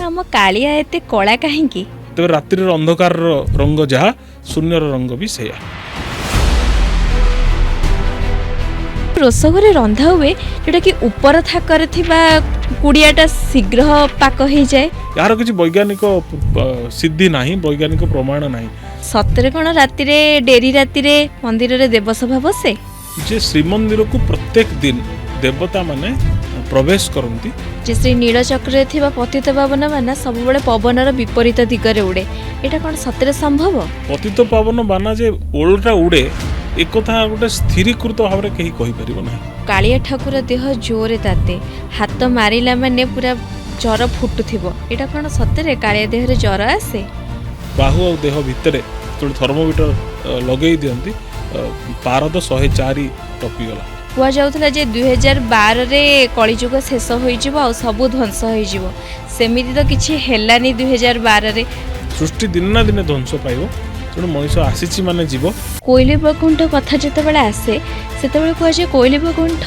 आम कालिया एते कला कहीं तेरे रात्रि अंधकार रंग जहाँ शून्यर रंग भी से रोषघरे रंधा हुए जोटा कि ऊपर थाकर कुड़ियाटा शीघ्र पाक हो जाए यार किसी वैज्ञानिक सिद्धि ना वैज्ञानिक प्रमाण ना सतरे कौन राति डेरी राति मंदिर रे देवसभा बसे जे श्रीमंदिर को प्रत्येक दिन देवता माने प्रवेश करती जे श्री नीलचक्र थिबा पतित पावन बाना सब बड़े पवनर विपरीत दिगरे उड़े एटा कौन सतरे संभव पतित पावन बाना जे ओल्टा उड़े एक कथा गोटे स्थिरीकृत भाव में कहीं कहि परिबो ना कालिया ठाकुर देह जोरे ताते हाथ मारिला माने पूरा जर फुटुथिबो एटा कौन सतरे कालिया देह रे जर आसे बाहु और देह भितरे जो थर्मोमीटर लगे दियंती पारद 104 टपी गला हुआ जाउथला जे 2012 रे कलिजुग शेष होई जिवो आ सब ध्वंस होई जिवो सेमिति तो किछि हेलानी 2012 रे सृष्टि दिन ना दिन ध्वंस पाइबो तेणु मनीष आसी माने जीव कोइली बैकुंठ कथा जिते आसे से कहुए कोइली बैकुंठ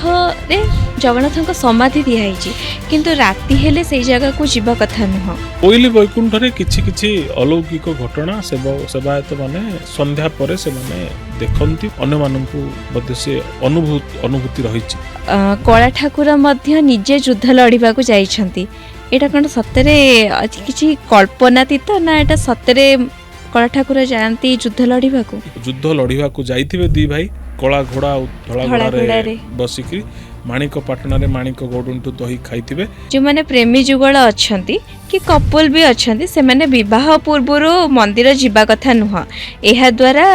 रे जगन्नाथ समाधि दिखाई किंतु राति हेले से जगह को जीवा कथा नुह कोइली बैकुंठ रे किछि किछि अलौकिक घटना सेवायत माने संध्या परे से माने देखंती अन्य माननकु मध्ये से अनुभूति रहिछि कला ठाकुर मध्य निजे युद्ध लड़िबा को जाइछंती एटा कोन सतरे किछि कल्पनातीत ना एटा सतरे कला ठाकुर जानती युद्ध लड़िबा को जाइथिबे दी भाई कला घोड़ा धला घोड़ा रे बसिकी माणिक पाटना रे माणिक गोडुंटू दही खाइथिबे जो माने प्रेमी जुगल अछंती कि कपल भी अछंती से माने विवाह पूर्व मंदिर जीवा कथा नुह एहा द्वारा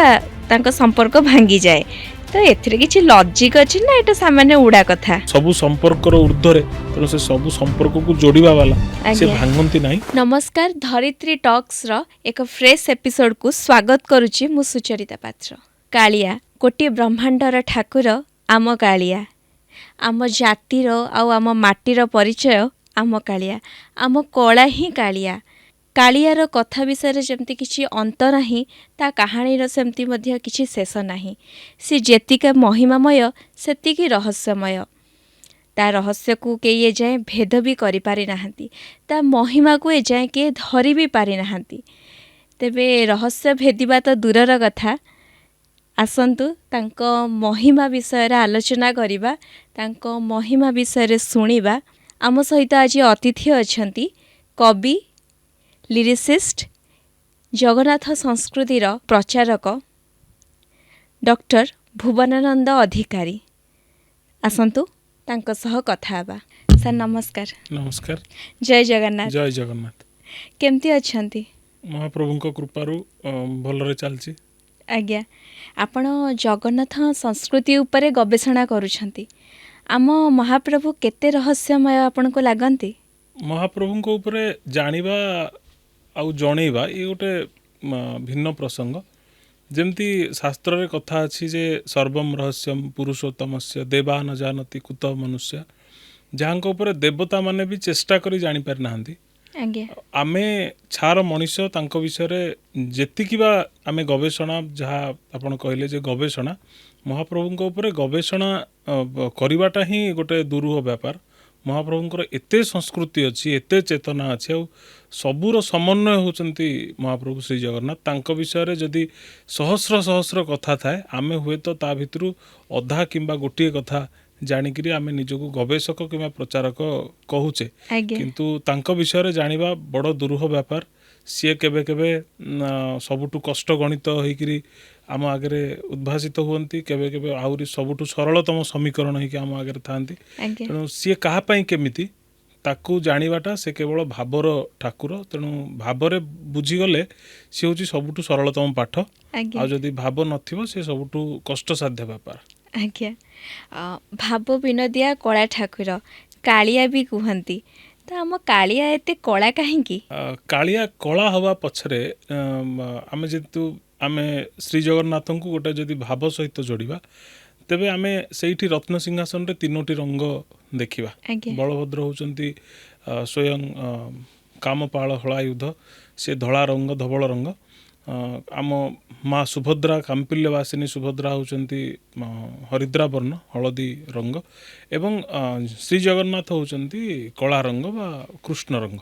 तांको संपर्क भांगी जाए तो एथिरे किछि लॉजिक अछि ना एटा सामान्य उडा कथा सब संपर्क रो ऊर्ध्वरे तो से सब संपर्क को जोड़ीबा वाला से भांगंती नाही। नमस्कार धरित्री टॉक्स रो एक फ्रेश एपिसोड को स्वागत करूची मु सुचरिता पात्र। कालिया कोटी ब्रह्मांडर ठाकुर आम कालिया आम जातिर आउ आम माटीर परिचय आम कालिया आम कला ही कालिया कालियार कथा विषय जमती किछि अंत नाही ता कहानीर सेमती मध्य किछि शेष नाही सी जेतिका महिमामय सेतिकी रहस्यमय ता रहस्य को के ये जाए भेद भी करि पारि नाहंती ता महिमा को ए जाए के धरि भी पारि नाहंती तेबे रहस्य भेदिबा तो दूरर कथा आसंतु तांको महिमा विषय आलोचना करिबा तांको महिमा विषय शुणिबा आम सहित आज अतिथि अछंती कवि लिरिसिस्ट जगन्नाथ संस्कृतिर प्रचारक डॉक्टर भुवनानंद अधिकारी आसंतु तांको सह कथा बा। सर नमस्कार। नमस्कार। जय जगन्नाथ। जय जगन्नाथ। केमती अछंती? महाप्रभुଙ୍କ कृपारू भलरे चलची। आज्ञा आपण जगन्नाथ संस्कृति उपरे गवेषणा करूछंती आम महाप्रभु केते रहस्यमय आपण को लागंती? महाप्रभुଙ୍କ उपरे जानिबा आउ जणैबा ये गोटे भिन्न प्रसंग जेमती शास्त्र रे कथा अछि जे सर्वम रहस्यम पुरुषोत्तमस्य देवा न जानति कुत मनुष्य जहाँ ऊपर देवता माने भी चेष्टा करी जानी पारि नाहंती आमे छार मनीष तांको विषय रे जेतिकी बा आमे गवेषणा जहाँ आपण कहले जे गवेषणा महाप्रभुଙ୍କ उपरे गवेषणा करिवाटा ही गोटे दुरूह व्यापार महाप्रभुଙ୍କର एते संस्कृति अच्छी एते चेतना अच्छी आ सबूर समन्वय होचंती महाप्रभु श्री जगन्नाथ तांको विषय रे जदि सहस्र सहस्र कथा थाए आमे हुए तो ता भितरु अधा किंबा गोटिए कथा जानिकरी आमे निजको गवेषक किंबा प्रचारक कहूचे किंतु तांको विषय रे जानिबा बड़ दुरूह व्यापार सी केबे केबे सबुठु कष्ट गणित होइकरी आम आगे उद्भासित हुअन्ति केबे केबे आहुरी सबुठु सरलतम समीकरण होइकि आम आगे थांती तेणु सी काहापाई केमिति ताकू जानिबाटा से केवल भावर ठाकुर तेणु भावरे बुझीगले सी हूँ सबुठु सरलतम पाठ आ जदि भाव नथिबो से सबुठु कष्टसाध्य व्यापार। आज्ञा भाव विनोदिया कला ठाकुर कालिया भी कहती तो आम कालिया एते कला कहीं कालिया कला हवा पछरे आमे जेतु आमे श्री जगन्नाथ को गोटे जदि भाव सहित जोड़िबा तेबे आमे सेठी रत्न सिंहासन रे तीनोटी रंग देखिबा बलभद्र होचंती स्वयं कामपाल हलायुध से धला रंग धवल रंग आम माँ सुभद्रा काम्पिल्यवासिनी सुभद्रा होचंती हरिद्रा वर्ण हलदी रंग एवं श्री जगन्नाथ होचंती कला रंग बा कृष्ण रंग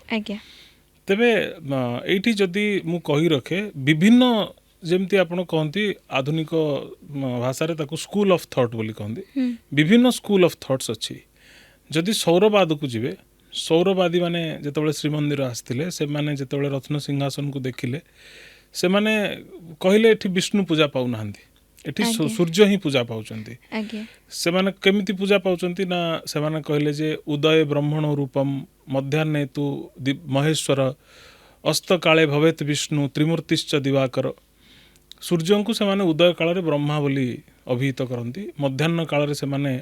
ତେବେ ଏଇଠି ଯଦି ମୁଁ କହି ରଖେ ବିଭିନ୍ନ ଯେମିତି ଆପଣ କହନ୍ତି ଆଧୁନିକ ଭାଷାରେ ତାକୁ ସ୍କୁଲ ଅଫ୍ ଥଟ୍ ବୋଲି କହନ୍ତି ବିଭିନ୍ନ ସ୍କୁଲ ଅଫ୍ ଥଟ୍ସ ଅଛି। ଯଦି ସୌରବାଦକୁ ଯିବେ ସୌରବାଦୀ ମାନେ ଯେତେବେଳେ ଶ୍ରୀମନ୍ଦିର ଆସିଥିଲେ ସେମାନେ ଯେତେବେଳେ ରତ୍ନ ସିଂହାସନକୁ ଦେଖିଲେ ସେମାନେ କହିଲେ ଏଠି ବିଷ୍ଣୁ ପୂଜା ପାଉନାହାନ୍ତି ଏଠି ସୂର୍ଯ୍ୟ ହିଁ ପୂଜା ପାଉଛନ୍ତି। ସେମାନେ କେମିତି ପୂଜା ପାଉଛନ୍ତି ନା ସେମାନେ କହିଲେ ଯେ ଉଦୟ ବ୍ରହ୍ମଣ ରୂପମ ମଧ୍ୟାହ୍ନେ ତୁ ମହେଶ୍ୱର ଅସ୍ତ କାଳେ ଭବେତ ବିଷ୍ଣୁ ତ୍ରିମୂର୍ତ୍ତିଶ୍ଚ ଦିବାକର। ସୂର୍ଯ୍ୟଙ୍କୁ ସେମାନେ ଉଦୟ କାଳରେ ବ୍ରହ୍ମା ବୋଲି ଅଭିହିତ କରନ୍ତି ମଧ୍ୟାହ୍ନ କାଳରେ ସେମାନେ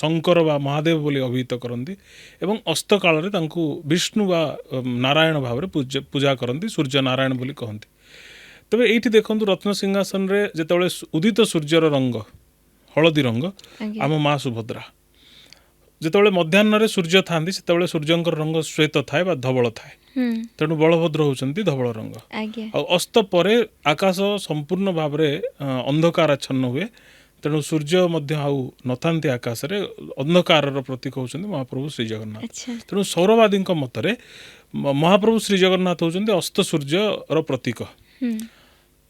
ଶଙ୍କର ବା ମହାଦେବ ବୋଲି ଅଭିହିତ କରନ୍ତି ଏବଂ ଅସ୍ତ କାଳରେ ତାଙ୍କୁ ବିଷ୍ଣୁ ବା ନାରାୟଣ ଭାବରେ ପୂଜା କରନ୍ତି ସୂର୍ଯ୍ୟ ନାରାୟଣ ବୋଲି କହନ୍ତି। ତେବେ ଏଇଠି ଦେଖନ୍ତୁ ରତ୍ନ ସିଂହାସନରେ ଯେତେବେଳେ ଉଦିତ ସୂର୍ଯ୍ୟର ରଙ୍ଗ ହଳଦୀ ରଙ୍ଗ ଆମ ମା ସୁଭଦ୍ରା, ଯେତେବେଳେ ମଧ୍ୟାହ୍ନରେ ସୂର୍ଯ୍ୟ ଥାନ୍ତି ସେତେବେଳେ ସୂର୍ଯ୍ୟଙ୍କର ରଙ୍ଗ ଶ୍ଵେତ ଥାଏ ବା ଧବଳ ଥାଏ ତେଣୁ ବଳଭଦ୍ର ହେଉଛନ୍ତି ଧବଳ ରଙ୍ଗ। ଆଉ ଅସ୍ତ ପରେ ଆକାଶ ସମ୍ପୂର୍ଣ୍ଣ ଭାବରେ ଅନ୍ଧକାରାଚ୍ଛନ୍ନ ହୁଏ ତେଣୁ ସୂର୍ଯ୍ୟ ମଧ୍ୟ ଆଉ ନଥାନ୍ତି ଆକାଶରେ ଅନ୍ଧକାରର ପ୍ରତୀକ ହେଉଛନ୍ତି ମହାପ୍ରଭୁ ଶ୍ରୀ ଜଗନ୍ନାଥ। ତେଣୁ ସୌରବାଦୀଙ୍କ ମତରେ ମହାପ୍ରଭୁ ଶ୍ରୀ ଜଗନ୍ନାଥ ହେଉଛନ୍ତି ଅସ୍ତ ସୂର୍ଯ୍ୟର ପ୍ରତୀକ।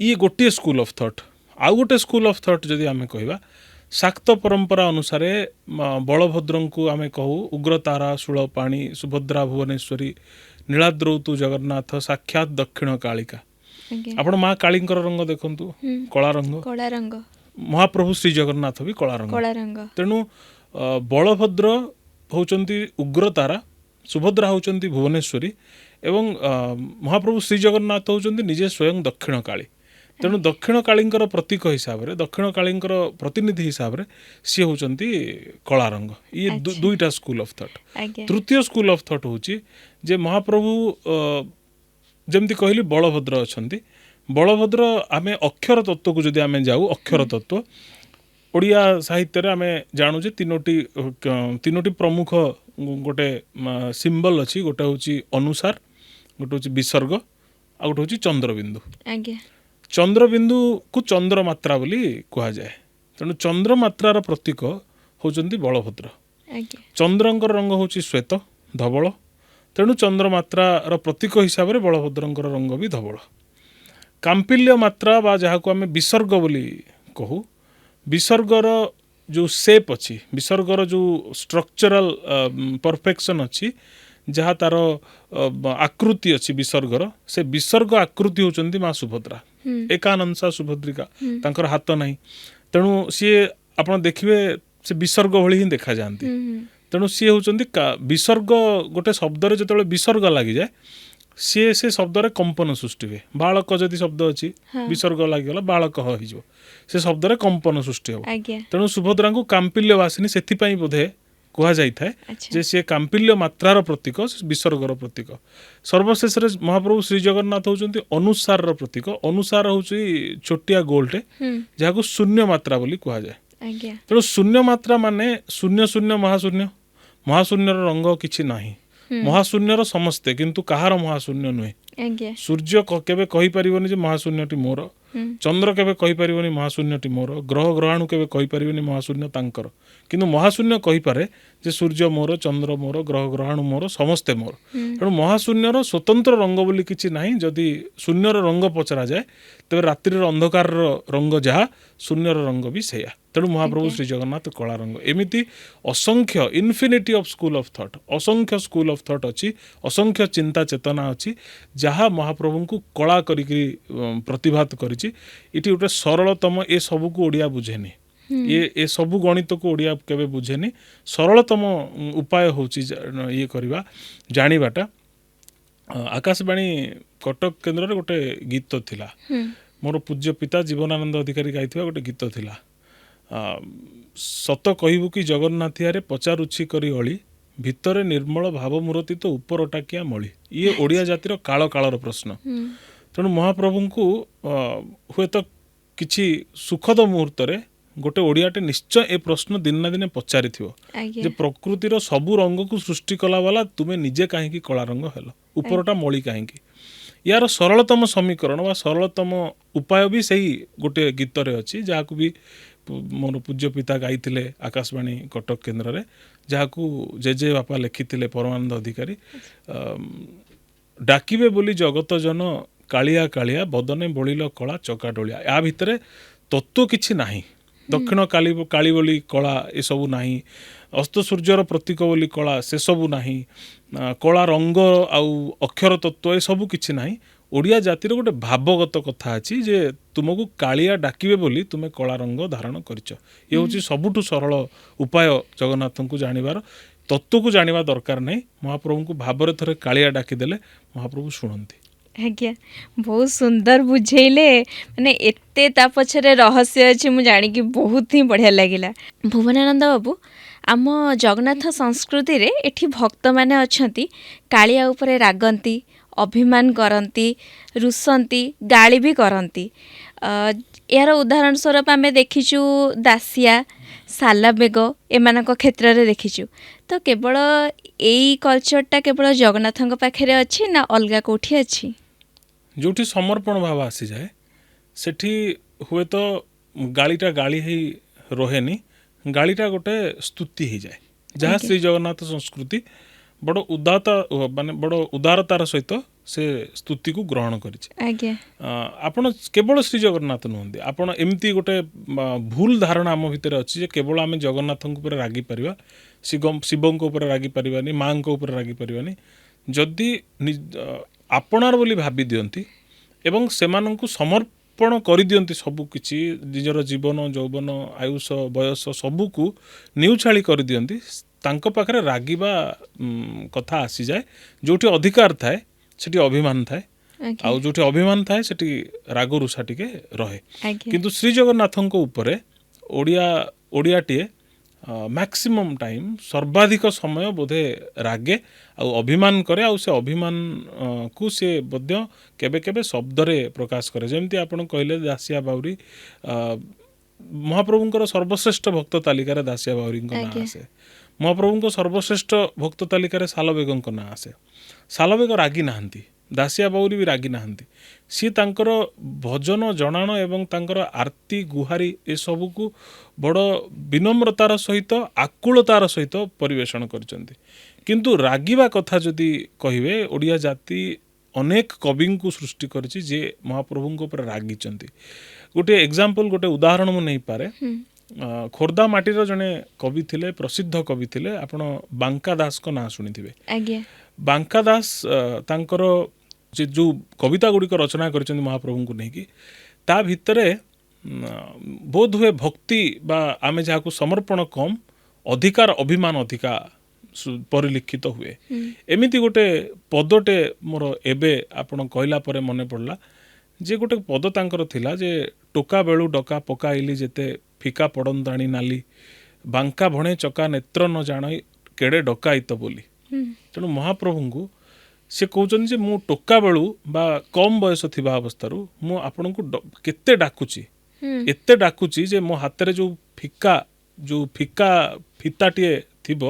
ଇଏ ଗୋଟିଏ ସ୍କୁଲ ଅଫ୍ ଥଟ୍। ଆଉ ଗୋଟେ ସ୍କୁଲ ଅଫ୍ ଥଟ୍ ଯଦି ଆମେ କହିବା ଶାକ୍ତ ପରମ୍ପରା ଅନୁସାରେ ବଳଭଦ୍ରଙ୍କୁ ଆମେ କହୁ ଉଗ୍ରତାରା ଶୂଳପାଣି ସୁଭଦ୍ରା ଭୁବନେଶ୍ୱରୀ ନୀଳାଦ୍ରୌତୁ ଜଗନ୍ନାଥ ସାକ୍ଷାତ ଦକ୍ଷିଣ କାଳିକା। ଆପଣ ମା କାଳୀଙ୍କର ରଙ୍ଗ ଦେଖନ୍ତୁ କଳା ରଙ୍ଗ ମହାପ୍ରଭୁ ଶ୍ରୀ ଜଗନ୍ନାଥ ବି କଳା ରଙ୍ଗ। ତେଣୁ ବଳଭଦ୍ର ହେଉଛନ୍ତି ଉଗ୍ରତାରା ସୁଭଦ୍ରା ହେଉଛନ୍ତି ଭୁବନେଶ୍ୱରୀ ଏବଂ ମହାପ୍ରଭୁ ଶ୍ରୀ ଜଗନ୍ନାଥ ହେଉଛନ୍ତି ନିଜେ ସ୍ୱୟଂ ଦକ୍ଷିଣ କାଳୀ। ତେଣୁ ଦକ୍ଷିଣ କାଳୀଙ୍କର ପ୍ରତୀକ ହିସାବରେ ଦକ୍ଷିଣ କାଳୀଙ୍କର ପ୍ରତିନିଧି ହିସାବରେ ସିଏ ହେଉଛନ୍ତି କଳା ରଙ୍ଗ। ଇଏ ଦୁଇଟା ସ୍କୁଲ ଅଫ୍ ଥଟ୍। ତୃତୀୟ ସ୍କୁଲ ଅଫ୍ ଥଟ୍ ହେଉଛି ଯେ ମହାପ୍ରଭୁ ଯେମିତି କହିଲି ବଳଭଦ୍ର ଅଛନ୍ତି ବଳଭଦ୍ର ଆମେ ଅକ୍ଷର ତତ୍ତ୍ୱକୁ ଯଦି ଆମେ ଯାଉ ଅକ୍ଷର ତତ୍ତ୍ୱ ଓଡ଼ିଆ ସାହିତ୍ୟରେ ଆମେ ଜାଣୁ ଯେ ତିନୋଟି ପ୍ରମୁଖ ଗୋଟେ ସିମ୍ବଲ ଅଛି ଗୋଟେ ହେଉଛି ଅନୁସାର ଗୋଟେ ହେଉଛି ବିସର୍ଗ ଆଉ ଗୋଟେ ହେଉଛି ଚନ୍ଦ୍ରବିନ୍ଦୁ। ଚନ୍ଦ୍ରବିନ୍ଦୁକୁ ଚନ୍ଦ୍ରମାତ୍ରା ବୋଲି କୁହାଯାଏ ତେଣୁ ଚନ୍ଦ୍ରମାତ୍ରାର ପ୍ରତୀକ ହେଉଛନ୍ତି ବଳଭଦ୍ର। ଚନ୍ଦ୍ରଙ୍କର ରଙ୍ଗ ହେଉଛି ଶ୍ଵେତ ଧବଳ ତେଣୁ ଚନ୍ଦ୍ରମାତ୍ରାର ପ୍ରତୀକ ହିସାବରେ ବଳଭଦ୍ରଙ୍କର ରଙ୍ଗ ବି ଧବଳ। କାମ୍ପିଲ୍ୟ ମାତ୍ରା ବା ଯାହାକୁ ଆମେ ବିସର୍ଗ ବୋଲି କହୁ ବିସର୍ଗର ଯେଉଁ ସେପ୍ ଅଛି ବିସର୍ଗର ଯେଉଁ ଷ୍ଟ୍ରକ୍ଚରାଲ ପରଫେକ୍ସନ୍ ଅଛି ଯାହା ତାର ଆକୃତି ଅଛି ବିସର୍ଗର ସେ ବିସର୍ଗ ଆକୃତି ହେଉଛନ୍ତି ମା ସୁଭଦ୍ରା ଏକାନଂସା ସୁଭଦ୍ରିକା ତାଙ୍କର ହାତ ନାହିଁ ତେଣୁ ସିଏ ଆପଣ ଦେଖିବେ ସେ ବିସର୍ଗ ଭଳି ହିଁ ଦେଖାଯାଆନ୍ତି। ତେଣୁ ସିଏ ହେଉଛନ୍ତି ବିସର୍ଗ ଗୋଟେ ଶବ୍ଦରେ ଯେତେବେଳେ ବିସର୍ଗ ଲାଗିଯାଏ ସିଏ ସେ ଶବ୍ଦରେ କମ୍ପନ ସୃଷ୍ଟି ହୁଏ। ବାଳକ ଯଦି ଶବ୍ଦ ଅଛି ବିସର୍ଗ ଲାଗିଗଲା ବାଳକ ହେଇଯିବ ସେ ଶବ୍ଦରେ କମ୍ପନ ସୃଷ୍ଟି ହେବ। ତେଣୁ ସୁଭଦ୍ରାଙ୍କୁ କାମ୍ପିଲ୍ୟ ବାସିନୀ ସେଥିପାଇଁ ବୋଧେ କୁହାଯାଇଥାଏ ଯେ ସିଏ କାମ୍ପିଲ୍ୟ ମାତ୍ରାର ପ୍ରତୀକ ବିସର୍ଗର ପ୍ରତୀକ। ସର୍ବଶେଷରେ ମହାପ୍ରଭୁ ଶ୍ରୀ ଜଗନ୍ନାଥ ହେଉଛନ୍ତି ଅନୁସାରର ପ୍ରତୀକ। ଅନୁସାର ହେଉଛି ଛୋଟିଆ ଗୋଲଟେ ଯାହାକୁ ଶୂନ୍ୟ ମାତ୍ରା ବୋଲି କୁହାଯାଏ। ତେଣୁ ଶୂନ୍ୟ ମାତ୍ରା ମାନେ ଶୂନ୍ୟ ଶୂନ୍ୟ ମହାଶୂନ୍ୟ ମହାଶୂନ୍ୟର ରଙ୍ଗ କିଛି ନାହିଁ ମହାଶୂନ୍ୟର ସମସ୍ତେ କିନ୍ତୁ କାହାର ମହାଶୂନ୍ୟ ନୁହେଁ। ସୂର୍ଯ୍ୟ କେବେ କହିପାରିବନି ଯେ ମହାଶୂନ୍ୟଟି ମୋର ଚନ୍ଦ୍ର କେବେ କହିପାରିବନି ମହାଶୂନ୍ୟଟି ମୋର ଗ୍ରହ ଗ୍ରହାଣୁ କେବେ କହିପାରିବେନି ମହାଶୂନ୍ୟ ତାଙ୍କର କିନ୍ତୁ ମହାଶୂନ୍ୟ କହିପାରେ ଯେ ସୂର୍ଯ୍ୟ ମୋର ଚନ୍ଦ୍ର ମୋର ଗ୍ରହ ଗ୍ରହାଣୁ ମୋର ସମସ୍ତେ ମୋର। ତେଣୁ ମହାଶୂନ୍ୟର ସ୍ୱତନ୍ତ୍ର ରଙ୍ଗ ବୋଲି କିଛି ନାହିଁ। ଯଦି ଶୂନ୍ୟର ରଙ୍ଗ ପଚରାଯାଏ ତେବେ ରାତ୍ରିର ଅନ୍ଧକାରର ରଙ୍ଗ ଯାହା ଶୂନ୍ୟର ରଙ୍ଗ ବି ସେଇଆ। ତେଣୁ ମହାପ୍ରଭୁ ଶ୍ରୀ ଜଗନ୍ନାଥ କଳା ରଙ୍ଗ। ଏମିତି ଅସଂଖ୍ୟ infinity of school of thought ଅସଂଖ୍ୟ ସ୍କୁଲ ଅଫ୍ ଥଟ୍ ଅଛି ଅସଂଖ୍ୟ ଚିନ୍ତା ଚେତନା ଅଛି ଯାହା ମହାପ୍ରଭୁଙ୍କୁ କଳା କରିକି ପ୍ରତିଭାତ କରିଛି। ଏଠି ଗୋଟେ ସରଳତମ ଏ ସବୁକୁ ଓଡ଼ିଆ ବୁଝେନି ଏ ସବୁ ଗଣିତକୁ ଓଡ଼ିଆ କେବେ ବୁଝେନି। ସରଳତମ ଉପାୟ ହେଉଛି ଇଏ କରିବା ଜାଣିବାଟା। ଆକାଶବାଣୀ କଟକ କେନ୍ଦ୍ରରେ ଗୋଟେ ଗୀତ ଥିଲା ମୋର ପୂଜ୍ୟ ପିତା ଜୀବନାନନ୍ଦ ଅଧିକାରୀ ଗାଇଥିବା ଗୋଟେ ଗୀତ ଥିଲା ସତ କହିବୁ କି ଜଗନ୍ନାଥିଆରେ ପଚାରୁଛି କରି ଅଳି ଭିତରେ ନିର୍ମଳ ଭାବମୂରତି ତ ଉପରଟା କିଆ ମଳି। ଇଏ ଓଡ଼ିଆ ଜାତିର କାଳ କାଳର ପ୍ରଶ୍ନ। ତେଣୁ ମହାପ୍ରଭୁଙ୍କୁ ହୁଏତ କିଛି ସୁଖଦ ମୁହୂର୍ତ୍ତରେ ଗୋଟେ ଓଡ଼ିଆଟେ ନିଶ୍ଚୟ ଏ ପ୍ରଶ୍ନ ଦିନେ ନା ଦିନେ ପଚାରିଥିବ ଯେ ପ୍ରକୃତିର ସବୁ ରଙ୍ଗକୁ ସୃଷ୍ଟି କଲା ବାଲା ତୁମେ ନିଜେ କାହିଁକି କଳା ରଙ୍ଗ ହେଲ ଉପରଟା ମଳି କାହିଁକି। ୟାର ସରଳତମ ସମୀକରଣ ବା ସରଳତମ ଉପାୟ ବି ସେଇ ଗୋଟେ ଗୀତରେ ଅଛି ଯାହାକୁ ବି ମୋର ପୂଜ୍ୟ ପିତା ଗାଇଥିଲେ ଆକାଶବାଣୀ କଟକ କେନ୍ଦ୍ରରେ ଯାହାକୁ ଜେଜେ ବାପା ଲେଖିଥିଲେ ପରମାନନ୍ଦ ଅଧିକାରୀ ଡାକିବେ ବୋଲି ଜଗତ ଜନ କାଳିଆ କାଳିଆ ବଦନେ ବୋଳିଲ କଳା ଚକାଡୋଳିଆ। ୟା ଭିତରେ ତତ୍ତ୍ୱ କିଛି ନାହିଁ। ଦକ୍ଷିଣ କାଳି ବୋଲି କଳା ଏସବୁ ନାହିଁ, ଅସ୍ତ ସୂର୍ଯ୍ୟର ପ୍ରତୀକ ବୋଲି କଳା ସେସବୁ ନାହିଁ, କଳା ରଙ୍ଗ ଆଉ ଅକ୍ଷର ତତ୍ତ୍ୱ ଏସବୁ କିଛି ନାହିଁ। ଓଡ଼ିଆ ଜାତିର ଗୋଟେ ଭାବଗତ କଥା ଅଛି ଯେ ତୁମକୁ କାଳିଆ ଡାକିବେ ବୋଲି ତୁମେ କଳା ରଙ୍ଗ ଧାରଣ କରିଛ। ଇଏ ହେଉଛି ସବୁଠୁ ସରଳ ଉପାୟ ଜଗନ୍ନାଥଙ୍କୁ ଜାଣିବାର। ତତ୍ତ୍ୱକୁ ଜାଣିବା ଦରକାର ନାହିଁ। ମହାପ୍ରଭୁଙ୍କୁ ଭାବରେ ଥରେ କାଳିଆ ଡାକିଦେଲେ ମହାପ୍ରଭୁ ଶୁଣନ୍ତି। ଆଜ୍ଞା, ବହୁତ ସୁନ୍ଦର ବୁଝେଇଲେ। ମାନେ ଏତେ ତା ପଛରେ ରହସ୍ୟ ଅଛି ମୁଁ ଜାଣିକି ବହୁତ ହିଁ ବଢ଼ିଆ ଲାଗିଲା। ଭୁବନାନନ୍ଦ ବାବୁ, ଆମ ଜଗନ୍ନାଥ ସଂସ୍କୃତିରେ ଏଠି ଭକ୍ତମାନେ ଅଛନ୍ତି କାଳିଆ ଉପରେ ରାଗନ୍ତି, ଅଭିମାନ କରନ୍ତି, ରୁଷନ୍ତି, ଗାଳି ବି କରନ୍ତି। ଏହାର ଉଦାହରଣ ସ୍ୱରୂପ ଆମେ ଦେଖିଛୁ ଦାସିଆ, ସାଲବେଗ ଏମାନଙ୍କ କ୍ଷେତ୍ରରେ ଦେଖିଛୁ। ତ କେବଳ ଏଇ କଲଚରଟା କେବଳ ଜଗନ୍ନାଥଙ୍କ ପାଖରେ ଅଛି ନା ଅଲଗା କେଉଁଠି ଅଛି? ଯେଉଁଠି ସମର୍ପଣ ଭାବ ଆସିଯାଏ ସେଠି ହୁଏତ ଗାଳିଟା ଗାଳି ହେଇ ରହେନି, ଗାଳିଟା ଗୋଟେ ସ୍ତୁତି ହେଇଯାଏ, ଯାହା ଶ୍ରୀ ଜଗନ୍ନାଥ ସଂସ୍କୃତି ବଡ଼ ବଡ଼ ଉଦାରତାର ସହିତ ସେ ସ୍ତୁତିକୁ ଗ୍ରହଣ କରିଛି। ଆଜ୍ଞା, ଆପଣ କେବଳ ଶ୍ରୀ ଜଗନ୍ନାଥ ନୁହନ୍ତି, ଆପଣ ଏମିତି ଗୋଟେ ଭୁଲ ଧାରଣା ଆମ ଭିତରେ ଅଛି ଯେ କେବଳ ଆମେ ଜଗନ୍ନାଥଙ୍କ ଉପରେ ରାଗିପାରିବା, ଶିବଙ୍କ ଉପରେ ରାଗିପାରିବାନି, ମାଆଙ୍କ ଉପରେ ରାଗିପାରିବାନି। ଯଦି ଆପଣାର ବୋଲି ଭାବି ଦିଅନ୍ତି ଏବଂ ସେମାନଙ୍କୁ ସମର୍ପଣ କରିଦିଅନ୍ତି ସବୁ କିଛି, ନିଜର ଜୀବନ ଯୌବନ ଆୟୁଷ ବୟସ ସବୁକୁ ନିଉଛାଳି କରିଦିଅନ୍ତି, ତାଙ୍କ ପାଖରେ ରାଗିବା କଥା ଆସିଯାଏ। ଯେଉଁଠି ଅଧିକାର ଥାଏ ସେଠି ଅଭିମାନ ଥାଏ, ଆଉ ଯେଉଁଠି ଅଭିମାନ ଥାଏ ସେଠି ରାଗ ରୁଷା ଟିକେ ରହେ। କିନ୍ତୁ ଶ୍ରୀ ଜଗନ୍ନାଥଙ୍କ ଉପରେ ଓଡ଼ିଆଟିଏ ମ୍ୟାକ୍ସିମମ୍ ଟାଇମ୍ ସର୍ବାଧିକ ସମୟ ବୋଧେ ରାଗେ ଆଉ ଅଭିମାନ କରେ, ଆଉ ସେ ଅଭିମାନକୁ ସେ ମଧ୍ୟ କେବେ କେବେ ଶବ୍ଦରେ ପ୍ରକାଶ କରେ। ଯେମିତି ଆପଣ କହିଲେ ଦାସିଆ ବାଉରୀ, ମହାପ୍ରଭୁଙ୍କର ସର୍ବଶ୍ରେଷ୍ଠ ଭକ୍ତ ତାଲିକାରେ ଦାସିଆ ବାଉରୀଙ୍କ ନାଁ ଆସେ। ମହାପ୍ରଭୁଙ୍କ ସର୍ବଶ୍ରେଷ୍ଠ ଭକ୍ତ ତାଲିକାରେ ସାଲବେଗଙ୍କ ନାଁ ଆସେ। ସାଲବେଗ ରାଗି ନାହାନ୍ତି, ଦାସିଆ ବାଉରୀ ବି ରାଗି ନାହାନ୍ତି। ସିଏ ତାଙ୍କର ଭଜନ ଜଣାଣ ଏବଂ ତାଙ୍କର ଆରତି ଗୁହାରି ଏସବୁକୁ ବଡ଼ ବିନମ୍ରତାର ସହିତ ଆକୁଳତାର ସହିତ ପରିବେଷଣ କରିଛନ୍ତି। କିନ୍ତୁ ରାଗିବା କଥା ଯଦି କହିବେ, ଓଡ଼ିଆ ଜାତି ଅନେକ କବିଙ୍କୁ ସୃଷ୍ଟି କରିଛି ଯିଏ ମହାପ୍ରଭୁଙ୍କ ଉପରେ ରାଗିଛନ୍ତି। ଗୋଟେ ଏକ୍ଜାମ୍ପଲ୍, ଗୋଟେ ଉଦାହରଣ ମୁଁ ନେଇପାରେ। ଖୋର୍ଦ୍ଧା ମାଟିର ଜଣେ କବି ଥିଲେ, ପ୍ରସିଦ୍ଧ କବି ଥିଲେ, ଆପଣ ବାଙ୍କା ଦାସଙ୍କ ନାଁ ଶୁଣିଥିବେ। ବାଙ୍କା ଦାସ ତାଙ୍କର ଯେଉଁ କବିତା ଗୁଡ଼ିକ ରଚନା କରିଛନ୍ତି ମହାପ୍ରଭୁଙ୍କୁ ନେଇକି, ତା ଭିତରେ ବୋଧ ହୁଏ ଭକ୍ତି ବା ଆମେ ଯାହାକୁ ସମର୍ପଣ କମ୍, ଅଧିକାର ଅଭିମାନ ଅଧିକା ପରିଲିଖିତ ହୁଏ। ଏମିତି ଗୋଟେ ପଦଟେ ମୋର ଏବେ ଆପଣ କହିଲା ପରେ ମନେ ପଡ଼ିଲା ଯେ ଗୋଟେ ପଦ ତାଙ୍କର ଥିଲା ଯେ ଟୋକା ବେଳୁ ଡକା ପକାଇଲି ଯେତେ ଫିକା ପଡ଼ନ୍ତାଣି ନାଲି, ବାଙ୍କା ଭଣେ ଚକା ନେତ୍ର ନ ଜାଣ କେଡ଼େ ଡକାଇତ ବୋଲି। ତେଣୁ ମହାପ୍ରଭୁଙ୍କୁ ସେ କହୁଛନ୍ତି ଯେ ମୁଁ ଟୋକା ବେଳୁ ବା କମ୍ ବୟସ ଥିବା ଅବସ୍ଥାରୁ ମୁଁ ଆପଣଙ୍କୁ କେତେ ଡାକୁଛି, ଏତେ ଡାକୁଛି ଯେ ମୋ ହାତରେ ଯେଉଁ ଫିକା ଫିତାଟିଏ ଥିବ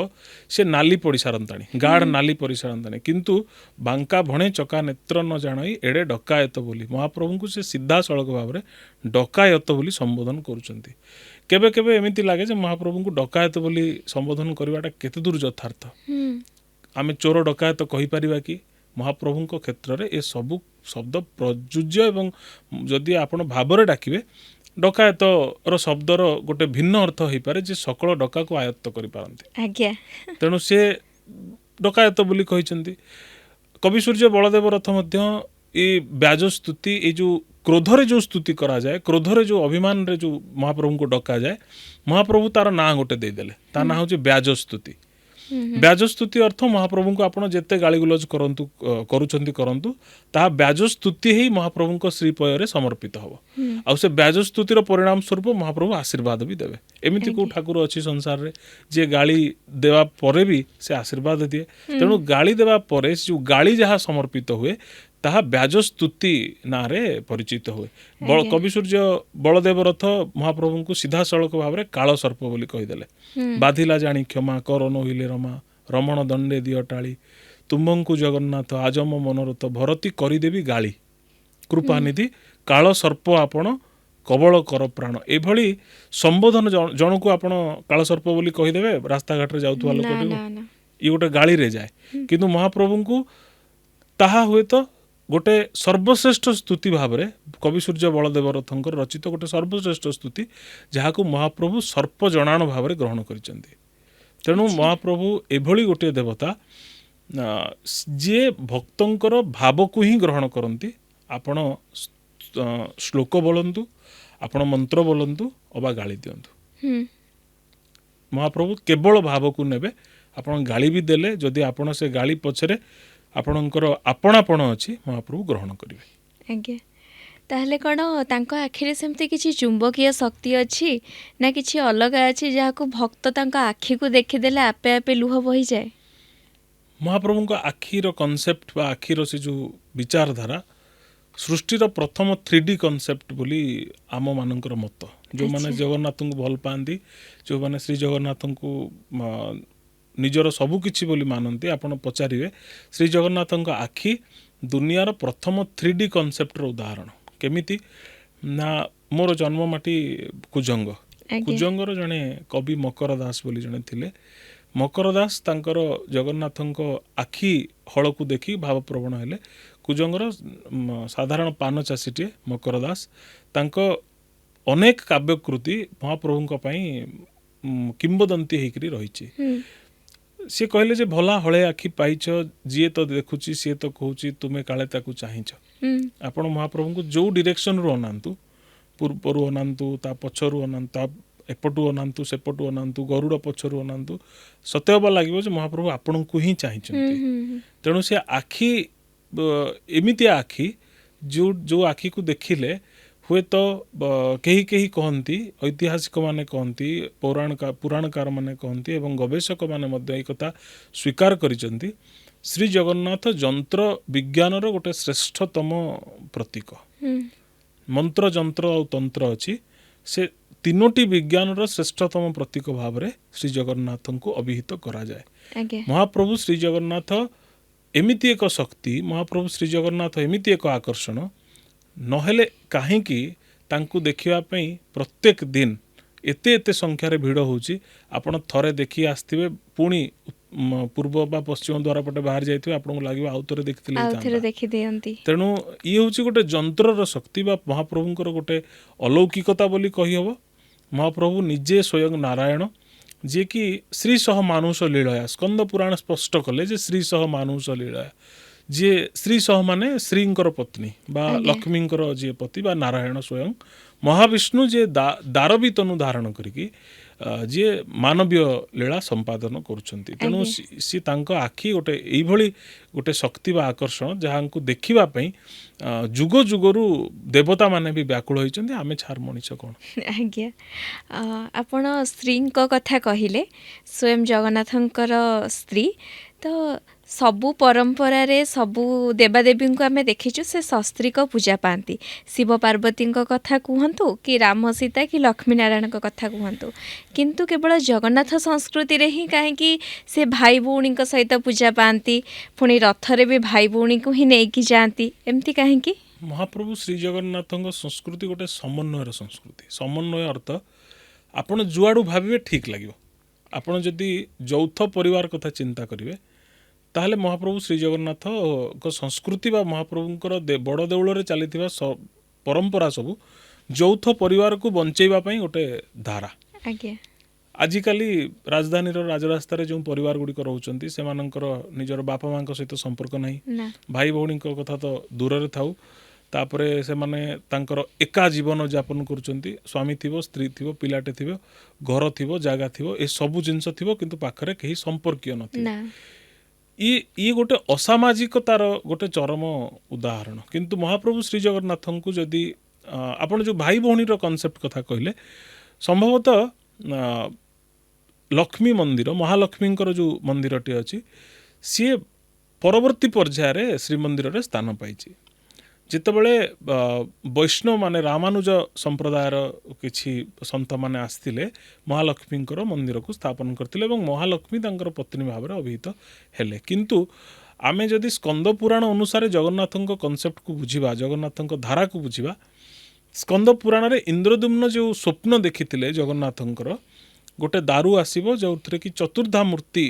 ସେ ନାଲି ପଡ଼ିସାରନ୍ତାଣି, ଗାଢ଼ ନାଲି ପଡ଼ିସାରନ୍ତାଣି, କିନ୍ତୁ ବାଙ୍କା ଭଣେ ଚକା ନେତ୍ର ନ ଜାଣଇ ଏଡ଼େ ଡକାୟତ ବୋଲି। ମହାପ୍ରଭୁଙ୍କୁ ସେ ସିଧାସଳଖ ଭାବରେ ଡକାୟତ ବୋଲି ସମ୍ବୋଧନ କରୁଛନ୍ତି। କେବେ କେବେ ଏମିତି ଲାଗେ ଯେ ମହାପ୍ରଭୁଙ୍କୁ ଡକାୟତ ବୋଲି ସମ୍ବୋଧନ କରିବାଟା କେତେ ଦୂର ଯଥାର୍ଥ। ଆମେ ଚୋର ଡକାୟତ କହିପାରିବା କି? ମହାପ୍ରଭୁଙ୍କ କ୍ଷେତ୍ରରେ ଏସବୁ ଶବ୍ଦ ପ୍ରଯୁଜ୍ୟ ଏବଂ ଯଦି ଆପଣ ଭାବରେ ଡାକିବେ, ଡକାୟତର ଶବ୍ଦର ଗୋଟେ ଭିନ୍ନ ଅର୍ଥ ହେଇପାରେ ଯେ ସକଳ ଡକାକୁ ଆୟତ୍ତ କରିପାରନ୍ତି। ତେଣୁ ସେ ଡକାୟତ ବୋଲି କହିଛନ୍ତି। କବି ସୂର୍ଯ୍ୟ ବଳଦେବ ରଥ ମଧ୍ୟ ଏ ବ୍ୟାଜ ସ୍ତୁତି, ଏଇ ଯେଉଁ କ୍ରୋଧରେ ଯେଉଁ ସ୍ତୁତି କରାଯାଏ, କ୍ରୋଧରେ ଯେଉଁ ଅଭିମାନରେ ଯେଉଁ ମହାପ୍ରଭୁଙ୍କୁ ଡକାଯାଏ, ମହାପ୍ରଭୁ ତାର ନାଁ ଗୋଟେ ଦେଇଦେଲେ, ତା ନାଁ ହେଉଛି ବ୍ୟାଜ ସ୍ତୁତି। ବ୍ୟାଜ ସ୍ତୁତି ଅର୍ଥ ମହାପ୍ରଭୁଙ୍କୁ ଆପଣ ଯେତେ ଗାଳିଗୁଲଜ କରୁଛନ୍ତି କରନ୍ତୁ, ତାହା ବ୍ୟାଜ ସ୍ତୁତି ହେଇ ମହାପ୍ରଭୁଙ୍କ ଶ୍ରୀପୟରେ ସମର୍ପିତ ହେବ। ଆଉ ସେ ବ୍ୟାଜ ସ୍ତୁତିର ପରିଣାମ ସ୍ୱରୂପ ମହାପ୍ରଭୁ ଆଶୀର୍ବାଦ ବି ଦେବେ। ଏମିତି କେଉଁ ଠାକୁର ଅଛି ସଂସାରରେ ଯିଏ ଗାଳି ଦେବା ପରେ ବି ସେ ଆଶୀର୍ବାଦ ଦିଏ? ତେଣୁ ଗାଳି ଦେବା ପରେ ଯେଉଁ ଗାଳି ଯାହା ସମର୍ପିତ ହୁଏ ତାହା ବ୍ୟାଜ ସ୍ତୁତି ନାଁରେ ପରିଚିତ ହୁଏ। କବି ସୂର୍ଯ୍ୟ ବଳଦେବ ରଥ ମହାପ୍ରଭୁଙ୍କୁ ସିଧାସଳଖ ଭାବରେ କାଳ ସର୍ପ ବୋଲି କହିଦେଲେ। ବାଧିଲା ଜାଣି କ୍ଷମା କର ନୋହିଲେ ରମା, ରମଣ ଦଣ୍ଡେ ଦିଅ ଟାଳି, ତୁମଙ୍କୁ ଜଗନ୍ନାଥ ଆଜମ ମନୋରଥ, ଭରତି କରିଦେବି ଗାଳି, କୃପାନିଧି କାଳ ସର୍ପ ଆପଣ କବଳ କର ପ୍ରାଣ। ଏଭଳି ସମ୍ବୋଧନ ଜଣକୁ ଆପଣ କାଳସର୍ପ ବୋଲି କହିଦେବେ ରାସ୍ତାଘାଟରେ ଯାଉଥିବା ଲୋକଟିକୁ, ଇଏ ଗୋଟେ ଗାଳିରେ ଯାଏ। କିନ୍ତୁ ମହାପ୍ରଭୁଙ୍କୁ ତାହା ହୁଏତ ଗୋଟେ ସର୍ବଶ୍ରେଷ୍ଠ ସ୍ତୁତି ଭାବରେ କବି ସୂର୍ଯ୍ୟ ବଳଦେବ ରଥଙ୍କର ରଚିତ ଗୋଟେ ସର୍ବଶ୍ରେଷ୍ଠ ସ୍ତୁତି, ଯାହାକୁ ମହାପ୍ରଭୁ ସର୍ପ ଜଣାଣ ଭାବରେ ଗ୍ରହଣ କରିଛନ୍ତି। ତେଣୁ ମହାପ୍ରଭୁ ଏଭଳି ଗୋଟିଏ ଦେବତା ଯିଏ ଭକ୍ତଙ୍କର ଭାବକୁ ହିଁ ଗ୍ରହଣ କରନ୍ତି। ଆପଣ ଶ୍ଲୋକ ବୋଲନ୍ତୁ, ଆପଣ ମନ୍ତ୍ର ବୋଲନ୍ତୁ ଅବା ଗାଳି ଦିଅନ୍ତୁ, ମହାପ୍ରଭୁ କେବଳ ଭାବକୁ ନେବେ। ଆପଣ ଗାଳି ବି ଦେଲେ ଯଦି ଆପଣ ସେ ଗାଳି ପଛରେ ଆପଣଙ୍କର ଆପଣାପଣ ଅଛି, ମହାପ୍ରଭୁ ଗ୍ରହଣ କରିବେ। ଆଜ୍ଞା, ତାହେଲେ କ'ଣ ତାଙ୍କ ଆଖିରେ ସେମିତି କିଛି ଚୁମ୍ବକୀୟ ଶକ୍ତି ଅଛି ନା କିଛି ଅଲଗା ଅଛି ଯାହାକୁ ଭକ୍ତ ତାଙ୍କ ଆଖିକୁ ଦେଖିଦେଲେ ଆପେ ଆପେ ଲୁହ ବୋହିଯାଏ? ମହାପ୍ରଭୁଙ୍କ ଆଖିର କନସେପ୍ଟ ବା ଆଖିର ସେ ଯେଉଁ ବିଚାରଧାରା ସୃଷ୍ଟିର ପ୍ରଥମ 3D କନସେପ୍ଟ ବୋଲି ଆମମାନଙ୍କର ମତ। ଯେଉଁମାନେ ଜଗନ୍ନାଥଙ୍କୁ ଭଲ ପାଆନ୍ତି, ଯେଉଁମାନେ ଶ୍ରୀ ଜଗନ୍ନାଥଙ୍କୁ ନିଜର ସବୁକିଛି ବୋଲି ମାନନ୍ତି, ଆପଣ ପଚାରିବେ ଶ୍ରୀ ଜଗନ୍ନାଥଙ୍କ ଆଖି ଦୁନିଆର ପ୍ରଥମ 3D କନସେପ୍ଟର ଉଦାହରଣ। କେମିତି ନା, ମୋର ଜନ୍ମ ମାଟି କୁଜଙ୍ଗ। କୁଜଙ୍ଗର ଜଣେ କବି ମକର ଦାସ ବୋଲି ଜଣେ ଥିଲେ। ମକର ଦାସ ତାଙ୍କର ଜଗନ୍ନାଥଙ୍କ ଆଖି ହଳକୁ ଦେଖି ଭାବପ୍ରବଣ ହେଲେ। କୁଜଙ୍ଗର ସାଧାରଣ ପାନ ଚାଷୀଟିଏ ମକର ଦାସ। ତାଙ୍କ ଅନେକ କାବ୍ୟକୃତି ମହାପ୍ରଭୁଙ୍କ ପାଇଁ କିମ୍ବଦନ୍ତୀ ହେଇକରି ରହିଛି। ସିଏ କହିଲେ ଯେ ଭଲା ହଳେ ଆଖି ପାଇଛ, ଯିଏ ତ ଦେଖୁଛି ସିଏ ତ କହୁଛି, ତୁମେ କାଳେ ତାକୁ ଚାହିଁଛ। ଆପଣ ମହାପ୍ରଭୁଙ୍କୁ ଯେଉଁ ଡିରେକ୍ସନରୁ ଅନାନ୍ତୁ, ପୂର୍ବରୁ ଅନାନ୍ତୁ, ତା ପଛରୁ ଅନାନ୍ତୁ, ତା ଏପଟୁ ଅନାନ୍ତୁ, ସେପଟୁ ଅନାନ୍ତୁ, ଗରୁଡ଼ ପଛରୁ ଅନାନ୍ତୁ, ସତେଅବା ଲାଗିବ ଯେ ମହାପ୍ରଭୁ ଆପଣଙ୍କୁ ହିଁ ଚାହିଁଛନ୍ତି। ତେଣୁ ସେ ଆଖି ଏମିତିଆ ଆଖି ଯେଉଁ ଆଖିକୁ ଦେଖିଲେ ହୁଏତ କେହି କେହି କହନ୍ତି, ଐତିହାସିକମାନେ କହନ୍ତି, ପୁରାଣକାରମାନେ କହନ୍ତି ଏବଂ ଗବେଷକମାନେ ମଧ୍ୟ ଏହି କଥା ସ୍ୱୀକାର କରିଛନ୍ତି, ଶ୍ରୀ ଜଗନ୍ନାଥ ଯନ୍ତ୍ର ବିଜ୍ଞାନର ଗୋଟେ ଶ୍ରେଷ୍ଠତମ ପ୍ରତୀକ। ମନ୍ତ୍ର, ଯନ୍ତ୍ର ଆଉ ତନ୍ତ୍ର ଅଛି, ସେ ତିନୋଟି ବିଜ୍ଞାନର ଶ୍ରେଷ୍ଠତମ ପ୍ରତୀକ ଭାବରେ ଶ୍ରୀ ଜଗନ୍ନାଥଙ୍କୁ ଅଭିହିତ କରାଯାଏ। ମହାପ୍ରଭୁ ଶ୍ରୀ ଜଗନ୍ନାଥ ଏମିତି ଏକ ଶକ୍ତି, ମହାପ୍ରଭୁ ଶ୍ରୀ ଜଗନ୍ନାଥ ଏମିତି ଏକ ଆକର୍ଷଣ, ନହେଲେ କାହିଁକି ତାଙ୍କୁ ଦେଖିବା ପାଇଁ ପ୍ରତ୍ୟେକ ଦିନ ଏତେ ଏତେ ସଂଖ୍ୟାରେ ଭିଡ଼ ହେଉଛି। ଆପଣ ଥରେ ଦେଖି ଆସିଥିବେ, ପୁଣି ପୂର୍ବ ବା ପଶ୍ଚିମ ଦ୍ୱାର ପଟେ ବାହାରି ଯାଇଥିବେ, ଆପଣଙ୍କୁ ଲାଗିବ ଆଉ ଥରେ ଦେଖିଥିଲେ। ତେଣୁ ଇଏ ହେଉଛି ଗୋଟେ ଯନ୍ତ୍ରର ଶକ୍ତି ବା ମହାପ୍ରଭୁଙ୍କର ଗୋଟେ ଅଲୌକିକତା ବୋଲି କହିହେବ। ମହାପ୍ରଭୁ ନିଜେ ସ୍ୱୟଂ ନାରାୟଣ, ଯିଏକି ଶ୍ରୀ ସହ ମାନୁଷ ଲୀଳୟା, ସ୍କନ୍ଦ ପୁରାଣ ସ୍ପଷ୍ଟ କଲେ ଯେ ଶ୍ରୀ ସହ ମାନୁଷ ଲୀଳୟା, ଯିଏ ଶ୍ରୀ ସହ ମାନେ ଶ୍ରୀଙ୍କର ପତ୍ନୀ ବା ଲକ୍ଷ୍ମୀଙ୍କର ଯିଏ ପତି ବା ନାରାୟଣ ସ୍ୱୟଂ, ମହାବିଷ୍ଣୁ ଯିଏ ଦାରବୀ ତନୁ ଧାରଣ କରିକି ଯିଏ ମାନବୀୟ ଲୀଳା ସମ୍ପାଦନ କରୁଛନ୍ତି। ତେଣୁ ସିଏ ତାଙ୍କ ଆଖି ଗୋଟେ ଏଇଭଳି ଗୋଟେ ଶକ୍ତି ବା ଆକର୍ଷଣ, ଯାହାଙ୍କୁ ଦେଖିବା ପାଇଁ ଯୁଗ ଯୁଗରୁ ଦେବତାମାନେ ବି ବ୍ୟାକୁଳ ହୋଇଛନ୍ତି, ଆମେ ଛାର ମଣିଷ କ'ଣ। ଆଜ୍ଞା, ଆପଣ ସ୍ତ୍ରୀଙ୍କ କଥା କହିଲେ, ସ୍ୱୟଂ ଜଗନ୍ନାଥଙ୍କର ସ୍ତ୍ରୀ ତ ସବୁ ପରମ୍ପରାରେ ସବୁ ଦେବାଦେବୀଙ୍କୁ ଆମେ ଦେଖିଛୁ ସେ ସସ୍ତ୍ରୀକ ପୂଜା ପାଆନ୍ତି। ଶିବ ପାର୍ବତୀଙ୍କ କଥା କୁହନ୍ତୁ କି ରାମ ସୀତା କି ଲକ୍ଷ୍ମୀ ନାରାୟଣଙ୍କ କଥା କୁହନ୍ତୁ, କିନ୍ତୁ କେବଳ ଜଗନ୍ନାଥ ସଂସ୍କୃତିରେ ହିଁ କାହିଁକି ସେ ଭାଇ ଭଉଣୀଙ୍କ ସହିତ ପୂଜା ପାଆନ୍ତି, ପୁଣି ରଥରେ ବି ଭାଇ ଭଉଣୀକୁ ହିଁ ନେଇକି ଯାଆନ୍ତି, ଏମିତି କାହିଁକି? ମହାପ୍ରଭୁ ଶ୍ରୀ ଜଗନ୍ନାଥଙ୍କ ସଂସ୍କୃତି ଗୋଟେ ସମନ୍ୱୟର ସଂସ୍କୃତି। ସମନ୍ୱୟ ଅର୍ଥ ଆପଣ ଯୁଆଡ଼ୁ ଭାବିବେ ଠିକ୍ ଲାଗିବ। ଆପଣ ଯଦି ଯୌଥ ପରିବାର କଥା ଚିନ୍ତା କରିବେ, ତାହେଲେ ମହାପ୍ରଭୁ ଶ୍ରୀ ଜଗନ୍ନାଥଙ୍କ ସଂସ୍କୃତି ବା ମହାପ୍ରଭୁଙ୍କର ବଡ଼ ଦେଉଳରେ ଚାଲିଥିବା ପରମ୍ପରା ସବୁ ଯୌଥ ପରିବାରକୁ ବଞ୍ଚେଇବା ପାଇଁ ଗୋଟେ ଧାରା। ଆଜିକାଲି ରାଜଧାନୀର ରାଜରାସ୍ତାରେ ଯେଉଁ ପରିବାର ଗୁଡ଼ିକ ରହୁଛନ୍ତି, ସେମାନଙ୍କର ନିଜର ବାପା ମାଙ୍କ ସହିତ ସମ୍ପର୍କ ନାହିଁ, ଭାଇ ଭଉଣୀଙ୍କ କଥା ତ ଦୂରରେ ଥାଉ, ତାପରେ ସେମାନେ ତାଙ୍କର ଏକା ଜୀବନ ଯାପନ କରୁଛନ୍ତି। ସ୍ୱାମୀ ଥିବ, ସ୍ତ୍ରୀ ଥିବ, ପିଲାଟେ ଥିବ, ଘର ଥିବ, ଜାଗା ଥିବ, ଏସବୁ ଜିନିଷ ଥିବ, କିନ୍ତୁ ପାଖରେ କେହି ସମ୍ପର୍କୀୟ ନଥିବେ। ଇଏ ଗୋଟେ ଅସାମାଜିକତାର ଗୋଟେ ଚରମ ଉଦାହରଣ। କିନ୍ତୁ ମହାପ୍ରଭୁ ଶ୍ରୀ ଜଗନ୍ନାଥଙ୍କୁ ଯଦି ଆପଣ ଯେଉଁ ଭାଇ ଭଉଣୀର କନସେପ୍ଟ କଥା କହିଲେ, ସମ୍ଭବତଃ ଲକ୍ଷ୍ମୀ ମନ୍ଦିର, ମହାଲକ୍ଷ୍ମୀଙ୍କର ଯେଉଁ ମନ୍ଦିରଟି ଅଛି, ସିଏ ପରବର୍ତ୍ତୀ ପର୍ଯ୍ୟାୟରେ ଶ୍ରୀମନ୍ଦିରରେ ସ୍ଥାନ ପାଇଛି। ଯେତେବେଳେ ବୈଷ୍ଣବ ମାନେ ରାମାନୁଜ ସମ୍ପ୍ରଦାୟର କିଛି ସନ୍ଥମାନେ ଆସିଥିଲେ, ମହାଲକ୍ଷ୍ମୀଙ୍କର ମନ୍ଦିରକୁ ସ୍ଥାପନ କରିଥିଲେ ଏବଂ ମହାଲକ୍ଷ୍ମୀ ତାଙ୍କର ପତ୍ନୀ ଭାବରେ ଅଭିହିତ ହେଲେ। କିନ୍ତୁ ଆମେ ଯଦି ସ୍କନ୍ଦ ପୁରାଣ ଅନୁସାରେ ଜଗନ୍ନାଥଙ୍କ କନସେପ୍ଟକୁ ବୁଝିବା, ଜଗନ୍ନାଥଙ୍କ ଧାରାକୁ ବୁଝିବା, ସ୍କନ୍ଦ ପୁରାଣରେ ଇନ୍ଦ୍ରଦ୍ୟୁମ୍ନ ଯେଉଁ ସ୍ୱପ୍ନ ଦେଖିଥିଲେ ଜଗନ୍ନାଥଙ୍କର, ଗୋଟେ ଦାରୁ ଆସିବ ଯେଉଁଥିରେ କି ଚତୁର୍ଦ୍ଧା ମୂର୍ତ୍ତି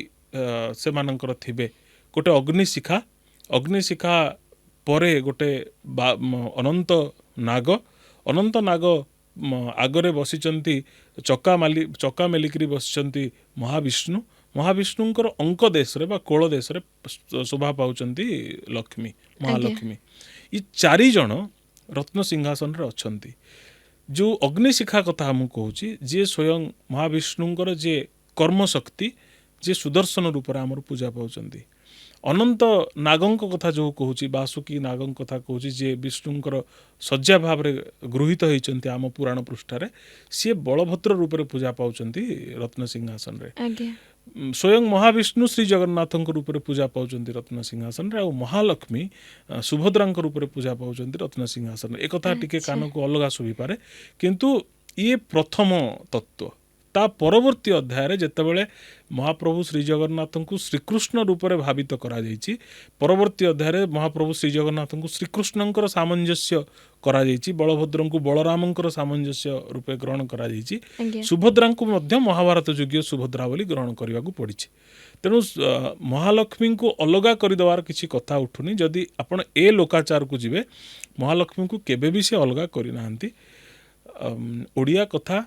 ସେମାନଙ୍କର ଥିବେ, ଗୋଟେ ଅଗ୍ନିଶିଖା, ଅଗ୍ନିଶିଖା ପରେ ଗୋଟେ ଅନନ୍ତ ନାଗ ଆଗରେ ବସିଛନ୍ତି, ଚକା ମେଲିକିରି ବସିଛନ୍ତି ମହାବିଷ୍ଣୁ। ମହାବିଷ୍ଣୁଙ୍କର ଅଙ୍କ ଦେଶରେ ବା କୋଳ ଦେଶରେ ଶୋଭା ପାଉଛନ୍ତି ଲକ୍ଷ୍ମୀ, ମହାଲକ୍ଷ୍ମୀ। ଏ 4 ଜଣ ରତ୍ନ ସିଂହାସନରେ ଅଛନ୍ତି। ଯେଉଁ ଅଗ୍ନିଶିଖା କଥା ମୁଁ କହୁଛି, ଯିଏ ସ୍ୱୟଂ ମହାବିଷ୍ଣୁଙ୍କର ଯିଏ କର୍ମଶକ୍ତି, ଯିଏ ସୁଦର୍ଶନ ରୂପରେ ଆମର ପୂଜା ପାଉଛନ୍ତି। ଅନନ୍ତ ନାଗଙ୍କ କଥା ଯେଉଁ କହୁଛି, ବାସୁକୀ ନାଗଙ୍କ କଥା କହୁଛି, ଯିଏ ବିଷ୍ଣୁଙ୍କର ଶଯ୍ୟା ଭାବରେ ଗୃହୀତ ହେଇଛନ୍ତି ଆମ ପୁରାଣ ପୃଷ୍ଠାରେ, ସିଏ ବଳଭଦ୍ର ରୂପରେ ପୂଜା ପାଉଛନ୍ତି ରତ୍ନ ସିଂହାସନରେ। ସ୍ୱୟଂ ମହାବିଷ୍ଣୁ ଶ୍ରୀ ଜଗନ୍ନାଥଙ୍କ ରୂପରେ ପୂଜା ପାଉଛନ୍ତି ରତ୍ନ ସିଂହାସନରେ, ଆଉ ମହାଲକ୍ଷ୍ମୀ ସୁଭଦ୍ରାଙ୍କ ରୂପରେ ପୂଜା ପାଉଛନ୍ତି ରତ୍ନ ସିଂହାସନରେ। ଏକଥା ଟିକେ କାନକୁ ଅଲଗା ଶୁଭିପାରେ, କିନ୍ତୁ ଇଏ ପ୍ରଥମ ତତ୍ତ୍ୱ। ତା ପରବର୍ତ୍ତୀ ଅଧ୍ୟାୟରେ ଯେତେବେଳେ ମହାପ୍ରଭୁ ଶ୍ରୀ ଜଗନ୍ନାଥଙ୍କୁ ଶ୍ରୀକୃଷ୍ଣ ରୂପରେ ଭାବିତ କରାଯାଇଛି, ପରବର୍ତ୍ତୀ ଅଧ୍ୟାୟରେ ମହାପ୍ରଭୁ ଶ୍ରୀ ଜଗନ୍ନାଥଙ୍କୁ ଶ୍ରୀକୃଷ୍ଣଙ୍କର ସାମଞ୍ଜସ୍ୟ କରାଯାଇଛି, ବଳଭଦ୍ରଙ୍କୁ ବଳରାମଙ୍କର ସାମଞ୍ଜସ୍ୟ ରୂପେ ଗ୍ରହଣ କରାଯାଇଛି, ସୁଭଦ୍ରାଙ୍କୁ ମଧ୍ୟ ମହାଭାରତ ଯୁଗୀୟ ସୁଭଦ୍ରା ବୋଲି ଗ୍ରହଣ କରିବାକୁ ପଡ଼ିଛି। ତେଣୁ ମହାଲକ୍ଷ୍ମୀଙ୍କୁ ଅଲଗା କରିଦେବାର କିଛି କଥା ଉଠୁନି। ଯଦି ଆପଣ ଏ ଲୋକାଚାରକୁ ଯିବେ, ମହାଲକ୍ଷ୍ମୀଙ୍କୁ କେବେ ବି ସେ ଅଲଗା କରିନାହାନ୍ତି। ଓଡ଼ିଆ କଥା,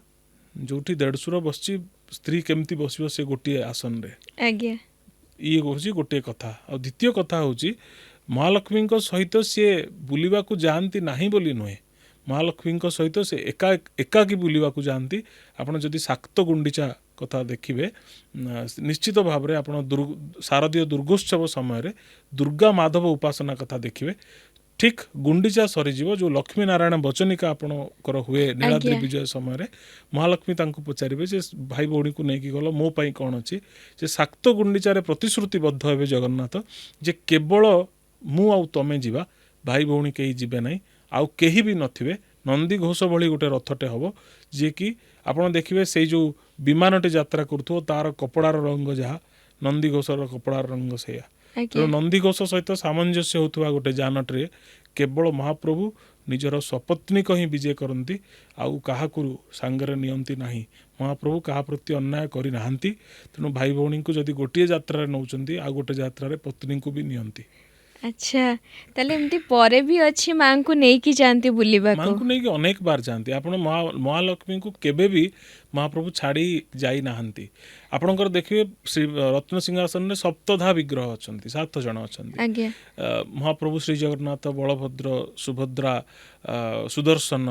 ଯେଉଁଠି ଦେଢ଼ଶୁର ବସିଛି, ସ୍ତ୍ରୀ କେମିତି ବସିବ ସେ ଗୋଟିଏ ଆସନରେ, ଇଏ ହେଉଛି ଗୋଟିଏ କଥା। ଆଉ ଦ୍ୱିତୀୟ କଥା ହେଉଛି, ମହାଲକ୍ଷ୍ମୀଙ୍କ ସହିତ ସିଏ ବୁଲିବାକୁ ଯାଆନ୍ତି ନାହିଁ ବୋଲି ନୁହେଁ, ମହାଲକ୍ଷ୍ମୀଙ୍କ ସହିତ ସେ ଏକାକୀ ବୁଲିବାକୁ ଯାଆନ୍ତି। ଆପଣ ଯଦି ଶାକ୍ତ ଗୁଣ୍ଡିଚା କଥା ଦେଖିବେ, ନିଶ୍ଚିତ ଭାବରେ ଆପଣ ଶାରଦୀୟ ଦୁର୍ଗୋତ୍ସବ ସମୟରେ ଦୁର୍ଗା ମାଧବ ଉପାସନା କଥା ଦେଖିବେ। ଠିକ୍ ଗୁଣ୍ଡିଚା ସରିଯିବ, ଯେଉଁ ଲକ୍ଷ୍ମୀ ନାରାୟଣ ବଚନିକା ଆପଣଙ୍କର ହୁଏ ନୀଳାଦ୍ରି ବିଜୟ ସମୟରେ, ମହାଲକ୍ଷ୍ମୀ ତାଙ୍କୁ ପଚାରିବେ ଯେ ଭାଇ ଭଉଣୀକୁ ନେଇକି ଗଲ, ମୋ ପାଇଁ କ'ଣ ଅଛି? ସେ ଶାକ୍ତ ଗୁଣ୍ଡିଚାରେ ପ୍ରତିଶ୍ରୁତିବଦ୍ଧ ହେବେ ଜଗନ୍ନାଥ ଯେ କେବଳ ମୁଁ ଆଉ ତମେ ଯିବା, ଭାଇ ଭଉଣୀ କେହି ଯିବେ ନାହିଁ, ଆଉ କେହି ବି ନଥିବେ। ନନ୍ଦୀ ଘୋଷ ଭଳି ଗୋଟେ ରଥଟେ ହେବ, ଯିଏକି ଆପଣ ଦେଖିବେ ସେଇ ଯେଉଁ ବିମାନଟି ଯାତ୍ରା କରୁଥିବ, ତାର କପଡ଼ାର ରଙ୍ଗ ଯାହା, ନନ୍ଦୀ ଘୋଷର କପଡ଼ାର ରଙ୍ଗ ସେଇଆ। ତେଣୁ ନନ୍ଦିଘୋଷ ସହିତ ସାମଞ୍ଜସ୍ୟ ହେଉଥିବା ଗୋଟେ ଯାନଟିରେ କେବଳ ମହାପ୍ରଭୁ ନିଜର ସପତ୍ନୀକ ହିଁ ବିଜେ କରନ୍ତି, ଆଉ କାହାକୁ ସାଙ୍ଗରେ ନିଅନ୍ତି ନାହିଁ। ମହାପ୍ରଭୁ କାହା ପ୍ରତି ଅନ୍ୟାୟ କରିନାହାନ୍ତି। ତେଣୁ ଭାଇ ଭଉଣୀଙ୍କୁ ଯଦି ଗୋଟିଏ ଯାତ୍ରାରେ ନେଉଛନ୍ତି, ଆଉ ଗୋଟେ ଯାତ୍ରାରେ ପତ୍ନୀଙ୍କୁ ବି ନିଅନ୍ତି। ଆଚ୍ଛା, ତାହେଲେ ଏମିତି ପରେ ବି ଅଛି ମାଙ୍କୁ ନେଇକି ଯାଆନ୍ତି ବୁଲିବାକୁ? ମାଙ୍କୁ ନେଇକି ଅନେକ ବାର ଯାଆନ୍ତି। ଆପଣ ମହାଲକ୍ଷ୍ମୀଙ୍କୁ କେବେ ବି ମହାପ୍ରଭୁ ଛାଡ଼ି ଯାଇନାହାନ୍ତି। ଆପଣଙ୍କର ଦେଖିବେ ରତ୍ନ ସିଂହାସନରେ ସପ୍ତଧା ବିଗ୍ରହ ଅଛନ୍ତି, 7 ଜଣ ଅଛନ୍ତି। ମହାପ୍ରଭୁ ଶ୍ରୀ ଜଗନ୍ନାଥ, ବଳଭଦ୍ର, ସୁଭଦ୍ରା, ସୁଦର୍ଶନ,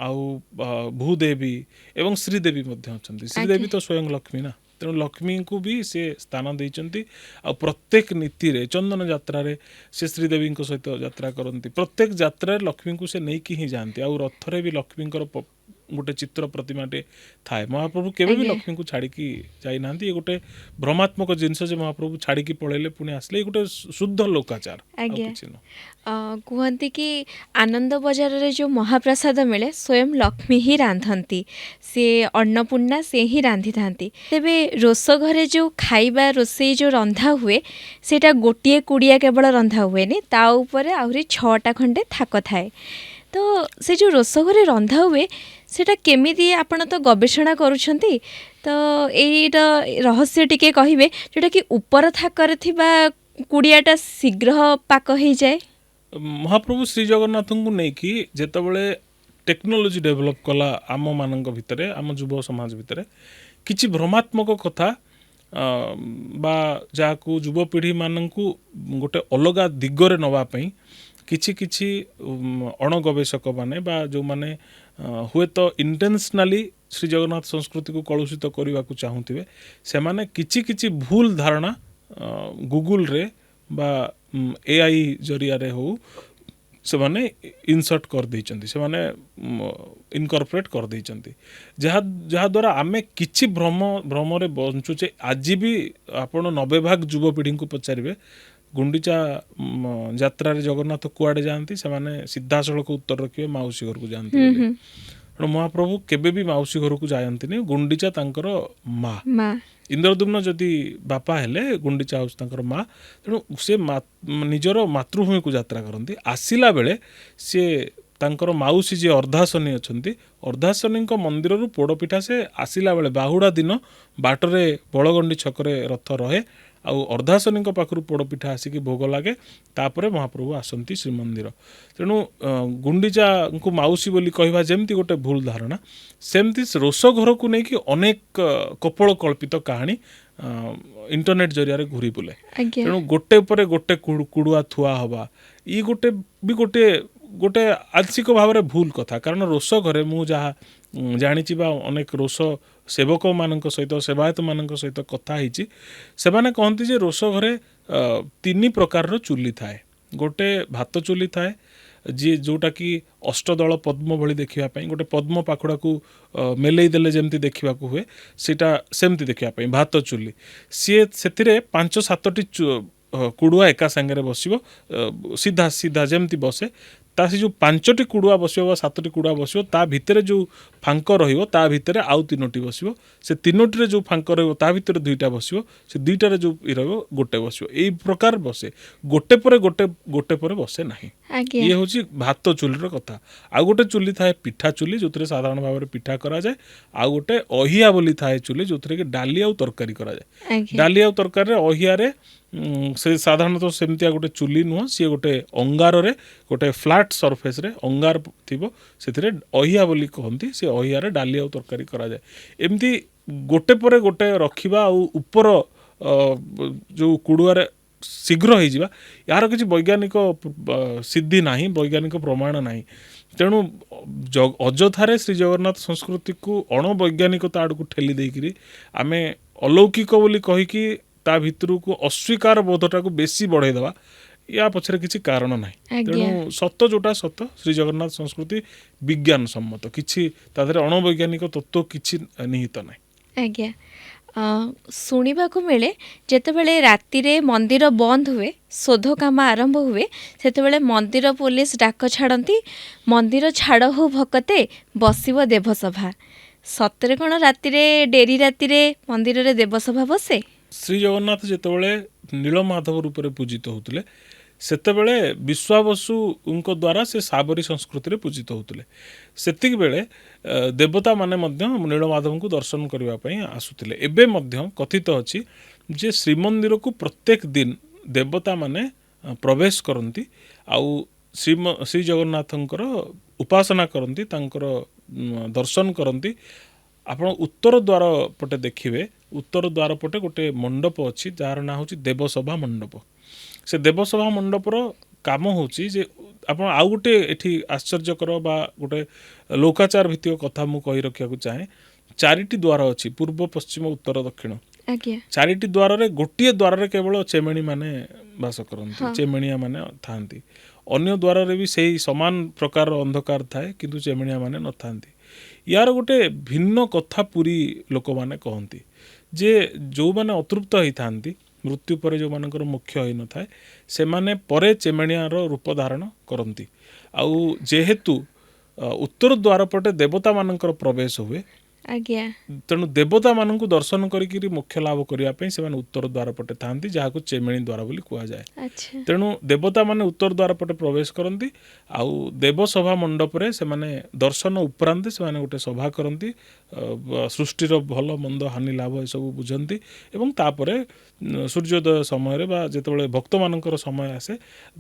ଆଉ ଭୂଦେବୀ ଏବଂ ଶ୍ରୀଦେବୀ ମଧ୍ୟ ଅଛନ୍ତି। ଶ୍ରୀଦେବୀ ତ ସ୍ୱୟଂ ଲକ୍ଷ୍ମୀ ନା, ତେଣୁ ଲକ୍ଷ୍ମୀଙ୍କୁ ବି ସେ ସ୍ଥାନ ଦେଇଛନ୍ତି। ଆଉ ପ୍ରତ୍ୟେକ ନୀତିରେ, ଚନ୍ଦନ ଯାତ୍ରାରେ ସେ ଶ୍ରୀଦେବୀଙ୍କ ସହିତ ଯାତ୍ରା କରନ୍ତି। ପ୍ରତ୍ୟେକ ଯାତ୍ରାରେ ଲକ୍ଷ୍ମୀଙ୍କୁ ସେ ନେଇକି ହିଁ ଯାଆନ୍ତି। ଆଉ ରଥରେ ବି ଲକ୍ଷ୍ମୀଙ୍କର ଗୋଟେ ଚିତ୍ର ପ୍ରତିମାଟେ ଥାଏ। ମହାପ୍ରଭୁ କେବେ ବି ଲକ୍ଷ୍ମୀଙ୍କୁ ଛାଡ଼ିକି ଯାଇନାହାନ୍ତି। ଏ ଗୋଟେ ଭ୍ରମାତ୍ମକ ଜିନିଷ ଯେ ମହାପ୍ରଭୁ ଛାଡ଼ିକି ପଳେଇଲେ ପୁଣି ଆସିଲେ, ଏ ଗୋଟେ ଶୁଦ୍ଧ ଲୋକାଚାର। କୁହନ୍ତି କି ଆନନ୍ଦ ବଜାରରେ ଯେଉଁ ମହାପ୍ରସାଦ ମିଳେ, ସ୍ୱୟଂ ଲକ୍ଷ୍ମୀ ହିଁ ରାନ୍ଧନ୍ତି। ସେ ଅନ୍ନପୂର୍ଣ୍ଣା, ସେ ହିଁ ରାନ୍ଧିଥାନ୍ତି। ତେବେ ରୋଷ ଘରେ ଯେଉଁ ଖାଇବା ରୋଷେଇ ଯେଉଁ ରନ୍ଧା ହୁଏ, ସେଇଟା ଗୋଟିଏ କୁଡ଼ିଆ କେବଳ ରନ୍ଧା ହୁଏନି, ତା ଉପରେ ଆହୁରି 6ଟା ଖଣ୍ଡେ ଥାକ ଥାଏ। ତ ସେ ଯେଉଁ ରୋଷ ଘରେ ରନ୍ଧା ହୁଏ, ସେଇଟା କେମିତି? ଆପଣ ତ ଗବେଷଣା କରୁଛନ୍ତି, ତ ଏଇଟା ରହସ୍ୟ ଟିକେ କହିବେ, ଯେଉଁଟାକି ଉପର ଥାକରେ ଥିବା କୁଡ଼ିଆଟା ଶୀଘ୍ର ପାକ ହେଇଯାଏ। ମହାପ୍ରଭୁ ଶ୍ରୀ ଜଗନ୍ନାଥଙ୍କୁ ନେଇକି ଯେତେବେଳେ ଟେକ୍ନୋଲୋଜି ଡେଭଲପ୍ କଲା ଆମମାନଙ୍କ ଭିତରେ, ଆମ ଯୁବ ସମାଜ ଭିତରେ, କିଛି ଭ୍ରମାତ୍ମକ କଥା ବା ଯାହାକୁ ଯୁବପିଢ଼ିମାନଙ୍କୁ ଗୋଟେ ଅଲଗା ଦିଗରେ ନେବା ପାଇଁ କିଛି ଅଣଗବେଷକ ମାନେ ବା ଯେଉଁମାନେ ହୁଏତ ଇଣ୍ଟେନ୍ସନାଲି ଶ୍ରୀ ଜଗନ୍ନାଥ ସଂସ୍କୃତିକୁ କଳୁଷିତ କରିବାକୁ ଚାହୁଁଥିବେ, ସେମାନେ କିଛି ଭୁଲ ଧାରଣା ଗୁଗୁଲରେ ବା AI ଜରିଆରେ ହଉ ସେମାନେ ଇନସର୍ଟ କରିଦେଇଛନ୍ତି, ସେମାନେ ଇନକର୍ପୋରେଟ୍ କରିଦେଇଛନ୍ତି, ଯାହାଦ୍ୱାରା ଆମେ କିଛି ଭ୍ରମରେ ବଞ୍ଚୁଛେ। ଆଜି ବି ଆପଣ 90% ଯୁବପିଢ଼ିଙ୍କୁ ପଚାରିବେ ଗୁଣ୍ଡିଚା ଯାତ୍ରାରେ ଜଗନ୍ନାଥ କୁଆଡ଼େ ଯାଆନ୍ତି, ସେମାନେ ସିଧାସଳଖ ଉତ୍ତର ରଖିବେ ମାଉସୀ ଘରକୁ ଯାଆନ୍ତି ବୋଲି। ତେଣୁ ମହାପ୍ରଭୁ କେବେ ବି ମାଉସୀ ଘରକୁ ଯାଆନ୍ତିନି। ଗୁଣ୍ଡିଚା ତାଙ୍କର ମା। ଇନ୍ଦ୍ରଦ୍ୟୁମ୍ନ ଯଦି ବାପା ହେଲେ, ଗୁଣ୍ଡିଚା ହେଉଛି ତାଙ୍କର ମା। ତେଣୁ ସେ ନିଜର ମାତୃଭୂମିକୁ ଯାତ୍ରା କରନ୍ତି। ଆସିଲା ବେଳେ ସିଏ ତାଙ୍କର ମାଉସୀ ଯିଏ ଅର୍ଦ୍ଧାଶନୀ ଅଛନ୍ତି, ଅର୍ଦ୍ଧାଶନୀଙ୍କ ମନ୍ଦିରରୁ ପୋଡ଼ପିଠା ସେ ଆସିଲା ବେଳେ ବାହୁଡ଼ା ଦିନ ବାଟରେ ବଳଗଣ୍ଡି ଛକରେ ରଥ ରହେ, ଆଉ अर्धाशनी पाखु पोड़पिठा आसिक भोग लगे तापर महाप्रभु आसती श्रीमंदिर। तेणु गुंडीचा को माउसी बोली कहवा जमती गोटे भूल धारणा सेमती रोष घर को लेकिन अनेक कपोल कल्पित कहानी इंटरनेट जरिया घूरी बुले। तेणु गोटे पर गोटे कुड़ुआ थुआ हवा ये गोटे भी गोटे गोटे आंशिक भाव में भूल कथा कारण रोष घरे मु जहाँ जानी अनेक रोष सेवक मान सहित सेवायत मान सहित कथा से कहती जे रोष घरे 3 प्रकार चुली थाए। गोटे भात चुली थाए जी जोटा कि अष्टदल पद्म भली देखापी गोटे पद्म पाखुड़ा को मेलई देले जमती देखा हुए सीटा सेमती देखापी भात चुली सी से 5-7टी कुड़ुआ एका सांगे बस सीधा सीधा जमती बसे ता से जो 5टी कुड़ुआ बस 7टी कुड़ुआ बस ता भितर जो फांक रा भितर आउ 3टी बस से 3टी जो फांक रा भितर 2टा बस से 2टार जो गोटे बस यही प्रकार बसे गोटे पर गोटे गोटे पर बसे ना। ये हूँ भात चुलीर कथा। आउ गोटे चुली थाए पिठा चुली जो साधारण भाव में पिठा करा जाए। आउ गोटे अहिया बोली थाए चुली जो कि डाली आउ तरकारी करा जाए। डाली आउ तरकारी अहिया से साधारणतः सेमतिया गोटे चुली नुह सी गोटे अंगार गोटे फ्लाट सरफेस रे अंगार थी से अहिया बोली कहती से अहियार डाली आउ तरकारी करा जाए। एमती गोटे पर गोटे रखा ऊपर जो कुड़ुआर शीघ्र हो यार किसी वैज्ञानिक सिद्धि ना वैज्ञानिक प्रमाण ना। तेणु अଯଥାରେ श्री जगन्नाथ संस्कृति को अणवैज्ञानिकता आड़ को ठेली देकरी आमे अलौकिक बोली कहीकि ता भितर को अस्वीकार बोधटा को बेसी बढ़ाईदेवा या पछरे किसी कारण ना। तेणु सत जोटा सत श्री जगन्नाथ संस्कृति विज्ञान सम्मत किसी तादरे अणवैज्ञानिक तत्व किसी निहित ना। आज्ञा शुणा मिले जितेबाला राति मंदिर बंद हुए शोध काम आरंभ हुए से मंदिर पुलिस डाक छाड़ती मंदिर छाड़ हो भकते बसिव देवसभा सतरे कौन राति डेरी राति मंदिर रे देवसभा बसे। श्री जगन्नाथ जितेबाला नीलमाधव रूप से पूजित होते सेतेबेले विश्वावसु उनको द्वारा से साबरी संस्कृति रे पूजित होते सेतिक बेले देवता माने मध्य नीलमाधव को दर्शन करने आसुतिले। एबे मध्य कथित अच्छी जे श्रीमंदिर को प्रत्येक दिन देवता माने प्रवेश करती आउ श्री जगन्नाथंकर उपासना करती तांकर दर्शन करती। आपण उत्तर द्वार पटे देखिए उत्तर द्वार पटे गोटे मंडप अच्छी जार ना हूँ देवसभा मंडप। से देवसभा मंडपर काम होची जे आपण आउ गोटे एठी आश्चर्यकर बा गोटे लोकाचार भित्तिक कथा मु कहि रखिया को चाहे। 4टी द्वार अच्छी पूर्व पश्चिम उत्तर दक्षिण 4टी द्वार रे गोटे द्वार रे केवल चेमेणी माने वास करंती चेमेणिया माने थांती अन्य द्वार रे भी सही समान प्रकार अंधकार थाए किंतु चेमेणिया माने न थांती। यार गोटे भिन्न कथा पूरी लोक माने कहती जे जो माने अतृप्त होई थांती मृत्यु पर जो मानकर मुख्य होई न थाए से माने परे चेमेणियार रूप धारण करती। आउ जेहेतु उत्तर द्वार पटे देवता मानकर प्रवेश हुए तेणु देवता मान दर्शन करी मोक्ष लाभ करने से उत्तर द्वार पटे था जहाँ को चेमेणी द्वार बोली कह जाए। तेणु देवता माने उत्तर द्वार पटे प्रवेश करती आउ देवसभा मंडप रे से माने दर्शन उपरांत से माने गोटे सभा करती सृष्टिर भल मंद हानि लाभ ये सब बुझंती एवं तापरे सूर्योदय समय बा जेतेबेले भक्त मानकर समय आसे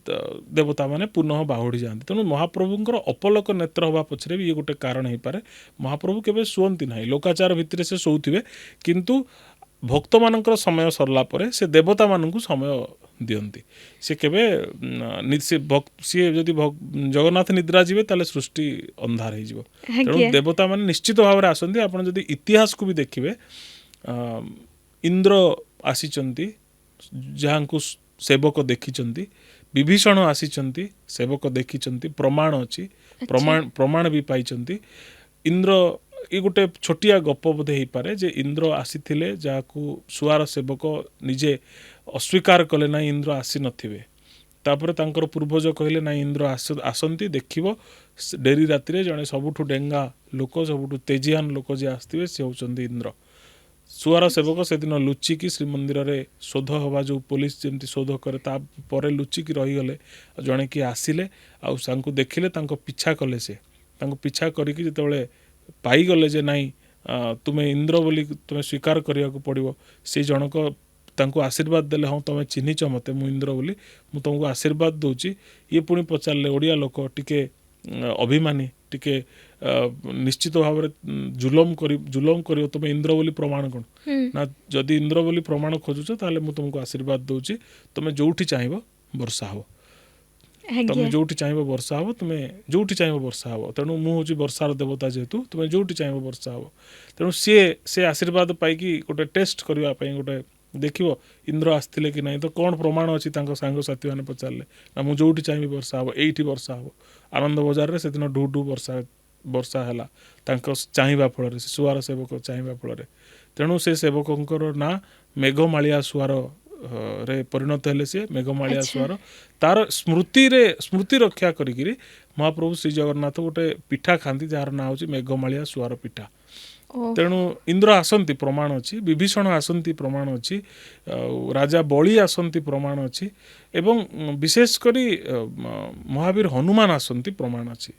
देवता माने पुनः बाहुड़ी जाती। तेणु महाप्रभुंकर अपलक नेत्र हवा पछरे भी ये गोटे कारण हो पारे। महाप्रभु केबे शुअंती ना लोकाचार भितर से शोउथिबे किंतु भक्त मानकर समय सरला परे से देवता मानकु समय दियंती। से केबे सी जदि जगन्नाथ निद्रा जीवे ताले सृष्टि अंधार हो। तेणु देवता माने निश्चित भाव में आसंती। आपण जदि इतिहास को भी देखिबे इंद्र आसीचंती जहाँ को सेवक देखिचंती विभीषण आसीचंती सेवक देखिचंती प्रमाण अच्छी प्रमाण भी पाइचंती। इंद्र ये गोटे छोटिया गप बोधे हो पारे जे इंद्र आसीथिले जहाँ को सुआर सेवक निजे अस्वीकार कले ना इंद्र आसी नथिबे तापर तांकर पूर्वज कहले ना इंद्र आसंती देखिबो डेरी राति जड़े सबुठु डेंगा लोक सबुठु तेजियान लोक जे आसथिबे से होचंदी इंद्र। सुआर सेवक से दिन लुचिकी श्रीमंदिर रे शोध हवा जो पुलिस जमती शोध करे तापर लुचिकी रहीगले जड़े कि आसिले आउ देखिले पिछा कले से पिछा करिकी जेतेबेले पाईगले जे नाई तुम्हें इंद्र बोली तुम्हें स्वीकार करने को पड़ो से जनक ତାଙ୍କୁ ଆଶୀର୍ବାଦ ଦେଲେ ହଁ ତମେ ଚିହ୍ନିଛ ମୋତେ ମୁଁ ଇନ୍ଦ୍ର ବୋଲି ମୁଁ ତୁମକୁ ଆଶୀର୍ବାଦ ଦେଉଛି। ଇଏ ପୁଣି ପଚାରିଲେ ଓଡ଼ିଆ ଲୋକ ଟିକେ ଅଭିମାନୀ ଟିକେ ନିଶ୍ଚିତ ଭାବରେ ଜୁଲମ କରିବ ତୁମେ ଇନ୍ଦ୍ର ବୋଲି ପ୍ରମାଣ କ'ଣ ନା ଯଦି ଇନ୍ଦ୍ର ବୋଲି ପ୍ରମାଣ ଖୋଜୁଛ ତାହେଲେ ମୁଁ ତୁମକୁ ଆଶୀର୍ବାଦ ଦେଉଛି ତୁମେ ଯେଉଁଠି ଚାହିଁବ ବର୍ଷା ହେବ। ତମେ ଯୋଉଠି ଚାହିଁବ ବର୍ଷା ହେବ ତୁମେ ଯୋଉଠି ଚାହିଁବ ବର୍ଷା ହେବ। ତେଣୁ ମୁଁ ହେଉଛି ବର୍ଷାର ଦେବତା ଯେହେତୁ ତୁମେ ଯୋଉଠି ଚାହିଁବ ବର୍ଷା ହେବ। ତେଣୁ ସେ ଆଶୀର୍ବାଦ ପାଇକି ଗୋଟେ ଟେଷ୍ଟ କରିବା ପାଇଁ ଗୋଟେ ଦେଖିବ ଇନ୍ଦ୍ର ଆସିଥିଲେ କି ନାହିଁ ତ କ'ଣ ପ୍ରମାଣ ଅଛି ତାଙ୍କ ସାଙ୍ଗସାଥୀମାନେ ପଚାରିଲେ ନା ମୁଁ ଯୋଉଠି ଚାହିଁବି ବର୍ଷା ହେବ ଏଇଠି ବର୍ଷା ହେବ। ଆନନ୍ଦ ବଜାରରେ ସେଦିନ ଢୁ ଢୁ ବର୍ଷା ହେଲା ତାଙ୍କ ଚାହିଁବା ଫଳରେ ସେ ସୁଆର ସେବକ ଚାହିଁବା ଫଳରେ। ତେଣୁ ସେ ସେବକଙ୍କର ନାଁ ମେଘମାଳିଆ ସୁଆର ରେ ପରିଣତ ହେଲେ ସିଏ ମେଘମାଳିଆ ସୁଆର। ତାର ସ୍ମୃତି ରକ୍ଷା କରିକିରି ମହାପ୍ରଭୁ ଶ୍ରୀ ଜଗନ୍ନାଥ ଗୋଟେ ପିଠା ଖାଆନ୍ତି ଯାହାର ନାଁ ହେଉଛି ମେଘମାଳିଆ ସୁଆର ପିଠା। ତେଣୁ ଇନ୍ଦ୍ର ଆସନ୍ତି ପ୍ରମାଣ ଅଛି, ବିଭୀଷଣ ଆସନ୍ତି ପ୍ରମାଣ ଅଛି, ରାଜା ବଳି ଆସନ୍ତି ପ୍ରମାଣ ଅଛି ଏବଂ ବିଶେଷ କରି ମହାବୀର ହନୁମାନ ଆସନ୍ତି ପ୍ରମାଣ ଅଛି।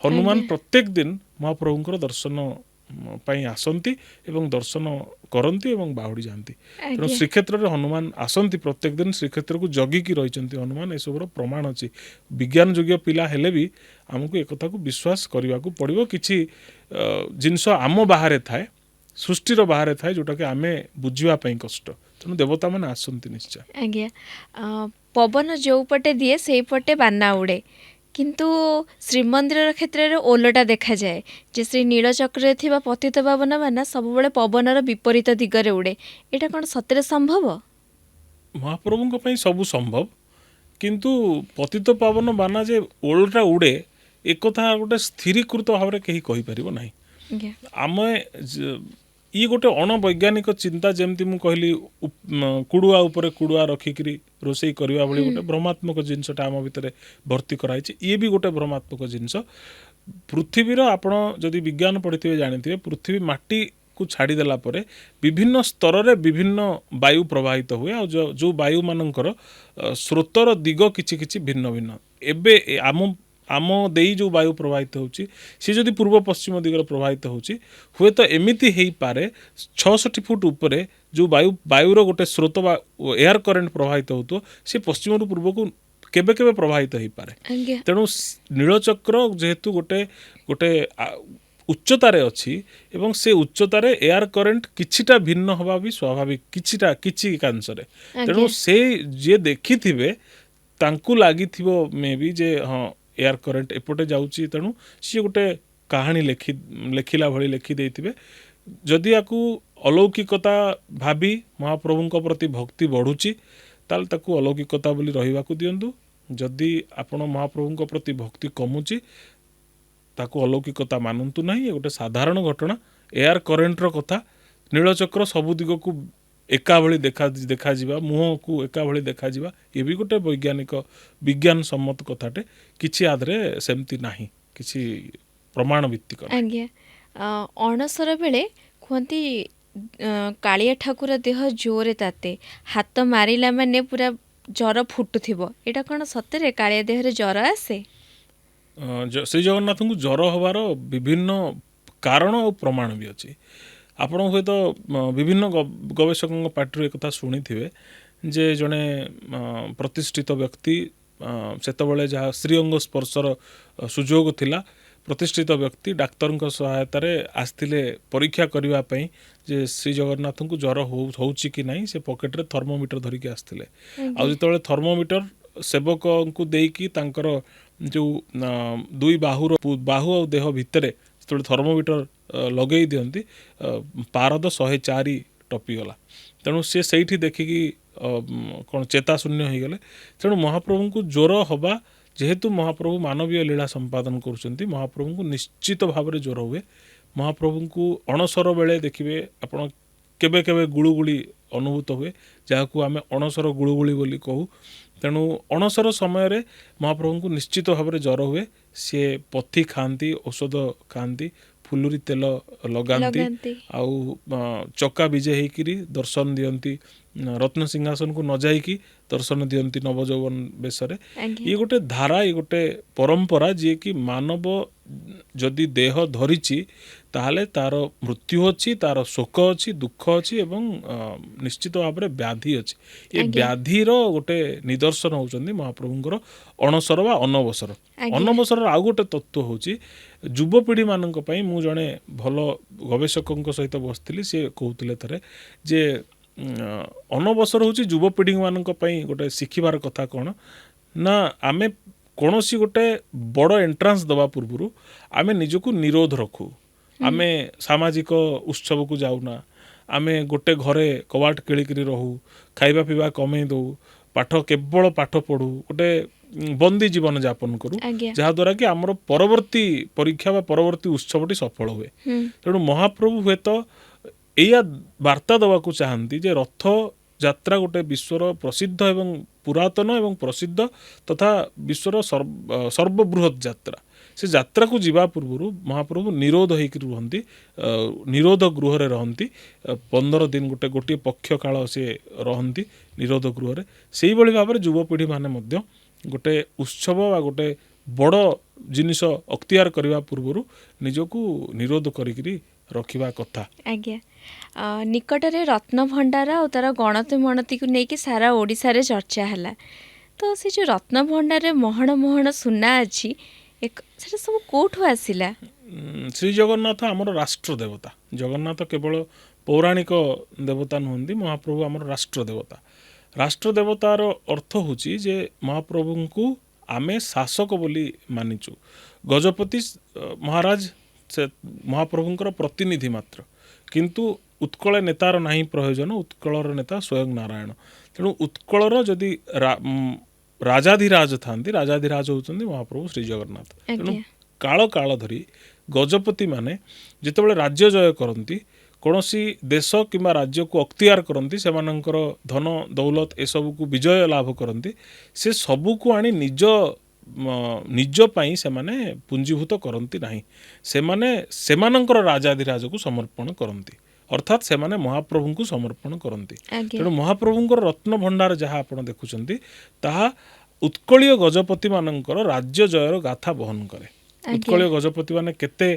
ହନୁମାନ ପ୍ରତ୍ୟେକ ଦିନ ମହାପ୍ରଭୁଙ୍କର ଦର୍ଶନ ପାଇଁ ଆସନ୍ତି ଏବଂ ଦର୍ଶନ କରନ୍ତି ଏବଂ ବାହୁଡ଼ି ଯାଆନ୍ତି। ତେଣୁ ଶ୍ରୀକ୍ଷେତ୍ରରେ ହନୁମାନ ଆସନ୍ତି ପ୍ରତ୍ୟେକ ଦିନ ଶ୍ରୀକ୍ଷେତ୍ରକୁ ଜଗିକି ରହିଛନ୍ତି ହନୁମାନ ଏସବୁର ପ୍ରମାଣ ଅଛି। ବିଜ୍ଞାନ ଯୋଗ୍ୟ ପିଲା ହେଲେ ବି ଆମକୁ ଏକଥାକୁ ବିଶ୍ୱାସ କରିବାକୁ ପଡ଼ିବ। କିଛି ଜିନିଷ ଆମ ବାହାରେ ଥାଏ, ସୃଷ୍ଟିର ବାହାରେ ଥାଏ ଯେଉଁଟାକି ଆମେ ବୁଝିବା ପାଇଁ କଷ୍ଟ। ତେଣୁ ଦେବତାମାନେ ଆସନ୍ତି ନିଶ୍ଚୟ। ଆଜ୍ଞା, ପବନ ଯେଉଁପଟେ ଦିଏ ସେଇପଟେ ବାନା ଉଡ଼େ, କିନ୍ତୁ ଶ୍ରୀମନ୍ଦିରର କ୍ଷେତ୍ରରେ ଓଲଟା ଦେଖାଯାଏ ଯେ ଶ୍ରୀ ନୀଳଚକ୍ରରେ ଥିବା ପତିତ ପାବନ ବାନା ସବୁବେଳେ ପବନର ବିପରୀତ ଦିଗରେ ଉଡ଼େ। ଏଇଟା କ'ଣ ସତରେ ସମ୍ଭବ? ମହାପ୍ରଭୁଙ୍କ ପାଇଁ ସବୁ ସମ୍ଭବ, କିନ୍ତୁ ପତିତ ପାବନ ବାନା ଯେ ଓଲଟା ଉଡ଼େ ଏକଥା ଗୋଟେ ସ୍ଥିରୀକୃତ ଭାବରେ କେହି କହିପାରିବ ନାହିଁ। ଆମେ ଇଏ ଗୋଟେ ଅଣବୈଜ୍ଞାନିକ ଚିନ୍ତା, ଯେମିତି ମୁଁ କହିଲି କୁଡ଼ୁଆ ଉପରେ କୁଡ଼ୁଆ ରଖିକିରି ରୋଷେଇ କରିବା ଭଳି ଗୋଟେ ଭ୍ରମାତ୍ମକ ଜିନିଷଟା ଆମ ଭିତରେ ଭର୍ତ୍ତି କରାଯାଇଛି। ଇଏ ବି ଗୋଟେ ଭ୍ରମାତ୍ମକ ଜିନିଷ। ପୃଥିବୀର ଆପଣ ଯଦି ବିଜ୍ଞାନ ପଢ଼ିଥିବେ ଜାଣିଥିବେ ପୃଥିବୀ ମାଟିକୁ ଛାଡ଼ିଦେଲା ପରେ ବିଭିନ୍ନ ସ୍ତରରେ ବିଭିନ୍ନ ବାୟୁ ପ୍ରବାହିତ ହୁଏ ଆଉ ଯେଉଁ ବାୟୁମାନଙ୍କର ସ୍ରୋତର ଦିଗ କିଛି କିଛି ଭିନ୍ନ ଭିନ୍ନ। ଏବେ ଆମ ଦେଇ ଯେଉଁ ବାୟୁ ପ୍ରବାହିତ ହେଉଛି ସେ ଯଦି ପୂର୍ବ ପଶ୍ଚିମ ଦିଗରେ ପ୍ରବାହିତ ହେଉଛି ହୁଏତ ଏମିତି ହେଇପାରେ 66 ଫୁଟ ଉପରେ ଯେଉଁ ବାୟୁର ଗୋଟେ ସ୍ରୋତ ବା ଏୟାର କରେଣ୍ଟ ପ୍ରବାହିତ ହେଉଥିବ ସେ ପଶ୍ଚିମରୁ ପୂର୍ବକୁ କେବେ କେବେ ପ୍ରବାହିତ ହେଇପାରେ। ତେଣୁ ନୀଳଚକ୍ର ଯେହେତୁ ଗୋଟେ ଉଚ୍ଚତାରେ ଅଛି ଏବଂ ସେ ଉଚ୍ଚତାରେ ଏୟାର କରେଣ୍ଟ କିଛିଟା ଭିନ୍ନ ହେବା ବି ସ୍ୱାଭାବିକ କିଛି କାଂଶରେ। ତେଣୁ ସେ ଯିଏ ଦେଖିଥିବେ ତାଙ୍କୁ ଲାଗିଥିବ ମେ ବି ଯେ ହଁ ଏୟାର କରେଣ୍ଟ ଏପଟେ ଯାଉଛି, ତେଣୁ ସିଏ ଗୋଟେ କାହାଣୀ ଲେଖିଲା ଭଳି ଲେଖିଦେଇଥିବେ। ଯଦି ୟାକୁ ଅଲୌକିକତା ଭାବି ମହାପ୍ରଭୁଙ୍କ ପ୍ରତି ଭକ୍ତି ବଢ଼ୁଛି ତାହେଲେ ତାକୁ ଅଲୌକିକତା ବୋଲି ରହିବାକୁ ଦିଅନ୍ତୁ। ଯଦି ଆପଣ ମହାପ୍ରଭୁଙ୍କ ପ୍ରତି ଭକ୍ତି କମୁଛି ତାକୁ ଅଲୌକିକତା ମାନନ୍ତୁ ନାହିଁ। ଏ ଗୋଟେ ସାଧାରଣ ଘଟଣା। ଏୟାର କରେଣ୍ଟର କଥା, ନୀଳଚକ୍ର ସବୁ ଦିଗକୁ ଏକାଭଳି ଦେଖାଯିବା, ମୁହଁକୁ ଏକାଭଳି ଦେଖାଯିବା, ଏ ବି ଗୋଟେ ବିଜ୍ଞାନ ସମ୍ମତ କଥାଟେ। କିଛି ଆଧରେ ସେମିତି ନାହିଁ, କିଛି ପ୍ରମାଣ ଭିତ୍ତିକ। ଆଜ୍ଞା, ଅଣସର ବେଳେ କୁହନ୍ତି କାଳିଆ ଠାକୁର ଦେହ ଜୋରେ ତାତେ, ହାତ ମାରିଲା ମାନେ ପୁରା ଜ୍ୱର ଫୁଟୁଥିବ। ଏଇଟା କ'ଣ ସତରେ କାଳିଆ ଦେହରେ ଜ୍ୱର ଆସେ? ଶ୍ରୀ ଜଗନ୍ନାଥଙ୍କୁ ଜ୍ୱର ହେବାର ବିଭିନ୍ନ କାରଣ ଆଉ ପ୍ରମାଣ ବି ଅଛି। ଆପଣ ହୁଏତ ବିଭିନ୍ନ ଗବେଷକଙ୍କ ପାଟିରୁ ଏକଥା ଶୁଣିଥିବେ ଯେ ଜଣେ ପ୍ରତିଷ୍ଠିତ ବ୍ୟକ୍ତି ସେତେବେଳେ ଯାହା ଶ୍ରୀଅଙ୍ଗ ସ୍ପର୍ଶର ସୁଯୋଗ ଥିଲା, ପ୍ରତିଷ୍ଠିତ ବ୍ୟକ୍ତି ଡାକ୍ତରଙ୍କ ସହାୟତାରେ ଆସିଥିଲେ ପରୀକ୍ଷା କରିବା ପାଇଁ ଯେ ଶ୍ରୀ ଜଗନ୍ନାଥଙ୍କୁ ଜ୍ୱର ହେଉଛି କି ନାହିଁ। ସେ ପକେଟରେ ଥର୍ମୋମିଟର ଧରିକି ଆସିଥିଲେ। ଆଉ ଯେତେବେଳେ ଥର୍ମୋମିଟର ସେବକଙ୍କୁ ଦେଇକି ତାଙ୍କର ଯେଉଁ ଦୁଇ ବାହୁ ଆଉ ଦେହ ଭିତରେ ଯେତେବେଳେ ଥର୍ମୋମିଟର ଲଗେଇ ଦିଅନ୍ତି ପାରଦ 104 ଟପିଗଲା। ତେଣୁ ସେ ସେଇଠି ଦେଖିକି କ'ଣ ଚେତାଶୂନ୍ୟ ହେଇଗଲେ। ତେଣୁ ମହାପ୍ରଭୁଙ୍କୁ ଜ୍ୱର ହେବା, ଯେହେତୁ ମହାପ୍ରଭୁ ମାନବୀୟ ଲୀଳା ସମ୍ପାଦନ କରୁଛନ୍ତି ମହାପ୍ରଭୁଙ୍କୁ ନିଶ୍ଚିତ ଭାବରେ ଜ୍ୱର ହୁଏ। ମହାପ୍ରଭୁଙ୍କୁ ଅଣସର ବେଳେ ଦେଖିବେ ଆପଣ କେବେ କେବେ ଗୁଳୁଗୁଳି ଅନୁଭୂତ ହୁଏ, ଯାହାକୁ ଆମେ ଅଣସର ଗୁଳୁଗୁଳି ବୋଲି କହୁ। ତେଣୁ ଅଣସର ସମୟରେ ମହାପ୍ରଭୁଙ୍କୁ ନିଶ୍ଚିତ ଭାବରେ ଜ୍ୱର ହୁଏ। ସିଏ ପଥି ଖାଆନ୍ତି, ଔଷଧ ଖାଆନ୍ତି, ଫୁଲୁରି ତେଲ ଲଗାନ୍ତି ଆଉ ଚକା ବିଜେ ହେଇକିରି ଦର୍ଶନ ଦିଅନ୍ତି रत्न सिंहासन को न जाइकी दर्शन दियंती नवजौवन बेशरे आज्ञा ये गोटे धारा ये गोटे परंपरा जी कि मानव जदि देह धरिची ताहले तार मृत्यु अच्छी तार शोक अच्छी दुख अच्छी एवं निश्चित भाव में व्याधि अच्छी ये आज्ञा। व्याधिर गोटे निदर्शन होउचंदी महाप्रभुंकर अणसर बा अनवसर आज्ञा। अनवसर आउ गोटे तत्व होची युवपीढ़ी मानक पई मु जणे भल गवेषकଙ୍କ सहित बसथिली से कहउतिले थरे जे अनवसर होची युवपीढ़ी मानक पई गोटे शिखिबार कथा कोन ना आमे कोनोसी गोटे बड़ एंट्रांस दबा पूर्वरु आमे निजको निरोध रखू आमे सामाजिक उत्सव को जाऊना आमे गोटे घरे कवाट किलिकरी रहू खाइबा पीवा कमे दो पाठ केवल पाठ पढ़ू गोटे बंदी जीवन यापन करू आज्ञा जहाँ द्वारा कि आमर परवर्ती परीक्षा बा परवर्ती उत्सवटी सफल हुए तेणु महाप्रभु हुए तो एया वार्ता दवाकू चाहती जे रथ यात्रा गोटे विश्वर प्रसिद्ध एवं पुरातन एवं प्रसिद्ध तथा विश्वर सर्वबृहत यात्रा से यात्रा को जीवा पूर्व महाप्रभु निरोध होकर रुहंती निरोध गृह रहंती 15 दिन गोटे गोटे पक्ष काल से रहंती निरोध गृह से भाव में युवपीढ़ी माने मध्य गोटे उत्सव बा गोटे बड़ जिनिस अख्तियार करने पूर्व निजको निरोध करी रखिबा कथा आज्ञा निकटरे रत्न भंडार और तार गणति मणति को लेकिन सारा ओडिशा रे चर्चा है तो से जो रत्न भंडार रे महण महण सुना अच्छी एक सेटा सब कोठु आसिला श्री जगन्नाथ आमर राष्ट्र देवता जगन्नाथ केवल पौराणिक देवता नुहंती महाप्रभु आमर राष्ट्र देवता राष्ट्र देवतार अर्थ होची जे महाप्रभु को आमे शासक बोली मानिचु गजपति महाराज से महाप्रभुंकर प्रतिनिधि मात्र किंतु उत्कल नेतार नाही प्रयोजन उत्कलर नेता स्वयं नारायण तेणु उत्कलर जदि राजाधिराज थांती राजाधिराज होउचंदी महाप्रभु श्री जगन्नाथ तेणु काल काल धरी गजपति माने जेतेबेले राज्य जय करती कौनसी देश किंबा राज्य को अख्तियार करती से धन दौलत ए सब को विजय लाभ करती से सबू को आनी निज निज पाई से माने पुंजीभूत करती नहीं से माने सेमानंकर राजाधिराज को समर्पण करती अर्थात से माने महाप्रभु को समर्पण करती तेणु महाप्रभुंकर रत्न भंडार जहाँ आपण देखुचंती ताहा उत्कलीय गजपति मानकर राज्य जयर गाथा बहन करे उत्कलीय गजपति माने केते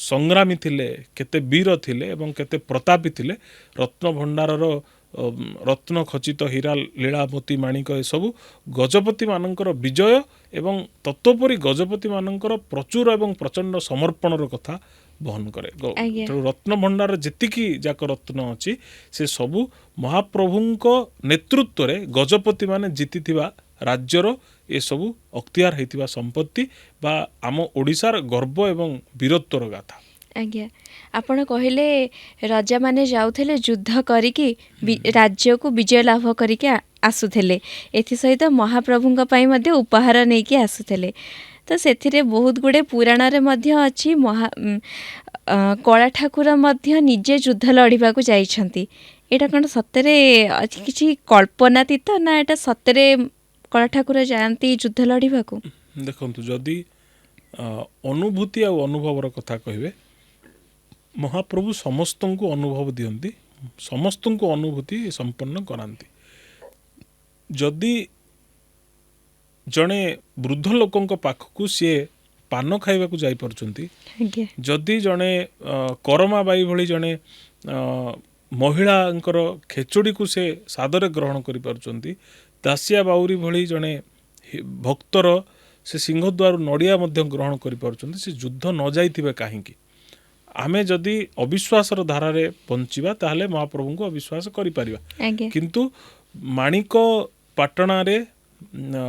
संग्रामी थिले केते वीर थिले एवं केते प्रतापी थिले रत्न भंडारर रत्न खचित हीरा लीलामती माणिक ए सब गजपति मानकर विजय एवं तत्वपरि गजपति मानकर प्रचुर एवं प्रचंड समर्पणर कथा बहन करे रत्न भंडार जेतिकी जाक रत्न अच्छी से सबू महाप्रभुंक नेतृत्व रे गजपति माने जीतिथिबा राज्यर ए सबू अख्तियार होइतिबा संपत्ति बा आम ओडिशार गर्व एवं वीरत्वर गाथा आज्ञा आपण कहले राजा माने जाउथले युद्ध करिकी राज्य को विजय लाभ करिके आसुथले एथि सहित महाप्रभुंक पई मध्ये उपहार नेकी आसुथले तो सेथिरे बहुत गुड़े पुराण रे मध्य अछि कला ठाकुर मध्य निजे युद्ध लड़िबा को जाइछंती एटा कोन सतरे किछि कल्पनातीत ना एटा सतरे कला ठाकुर जानती युद्ध लड़िबा को देखंतु जदि अनुभूति आ अनुभवर कथा कहबे महाप्रभु समस्त को अनुभव दियंती समस्त को अनुभूति संपन्न करांती जदि जड़े वृद्ध लोकों पाखक सी पान खाइबा को जाई परचंती जदि जड़े करमा बाई भली जड़े महिलांकर खेचुड़ी को से सादरे ग्रहण करि परचंती दासिया बाउरी भली जड़े भक्तर से सिंहद्वार नड़िया मध्य ग्रहण करि परचंती से युद्ध न जाइथिबे काहेकि आमे जदि अविश्वासर धारारे बंचिबा ताहले महाप्रभु को अविश्वास करि परिबा किंतु माणिक पाटणारे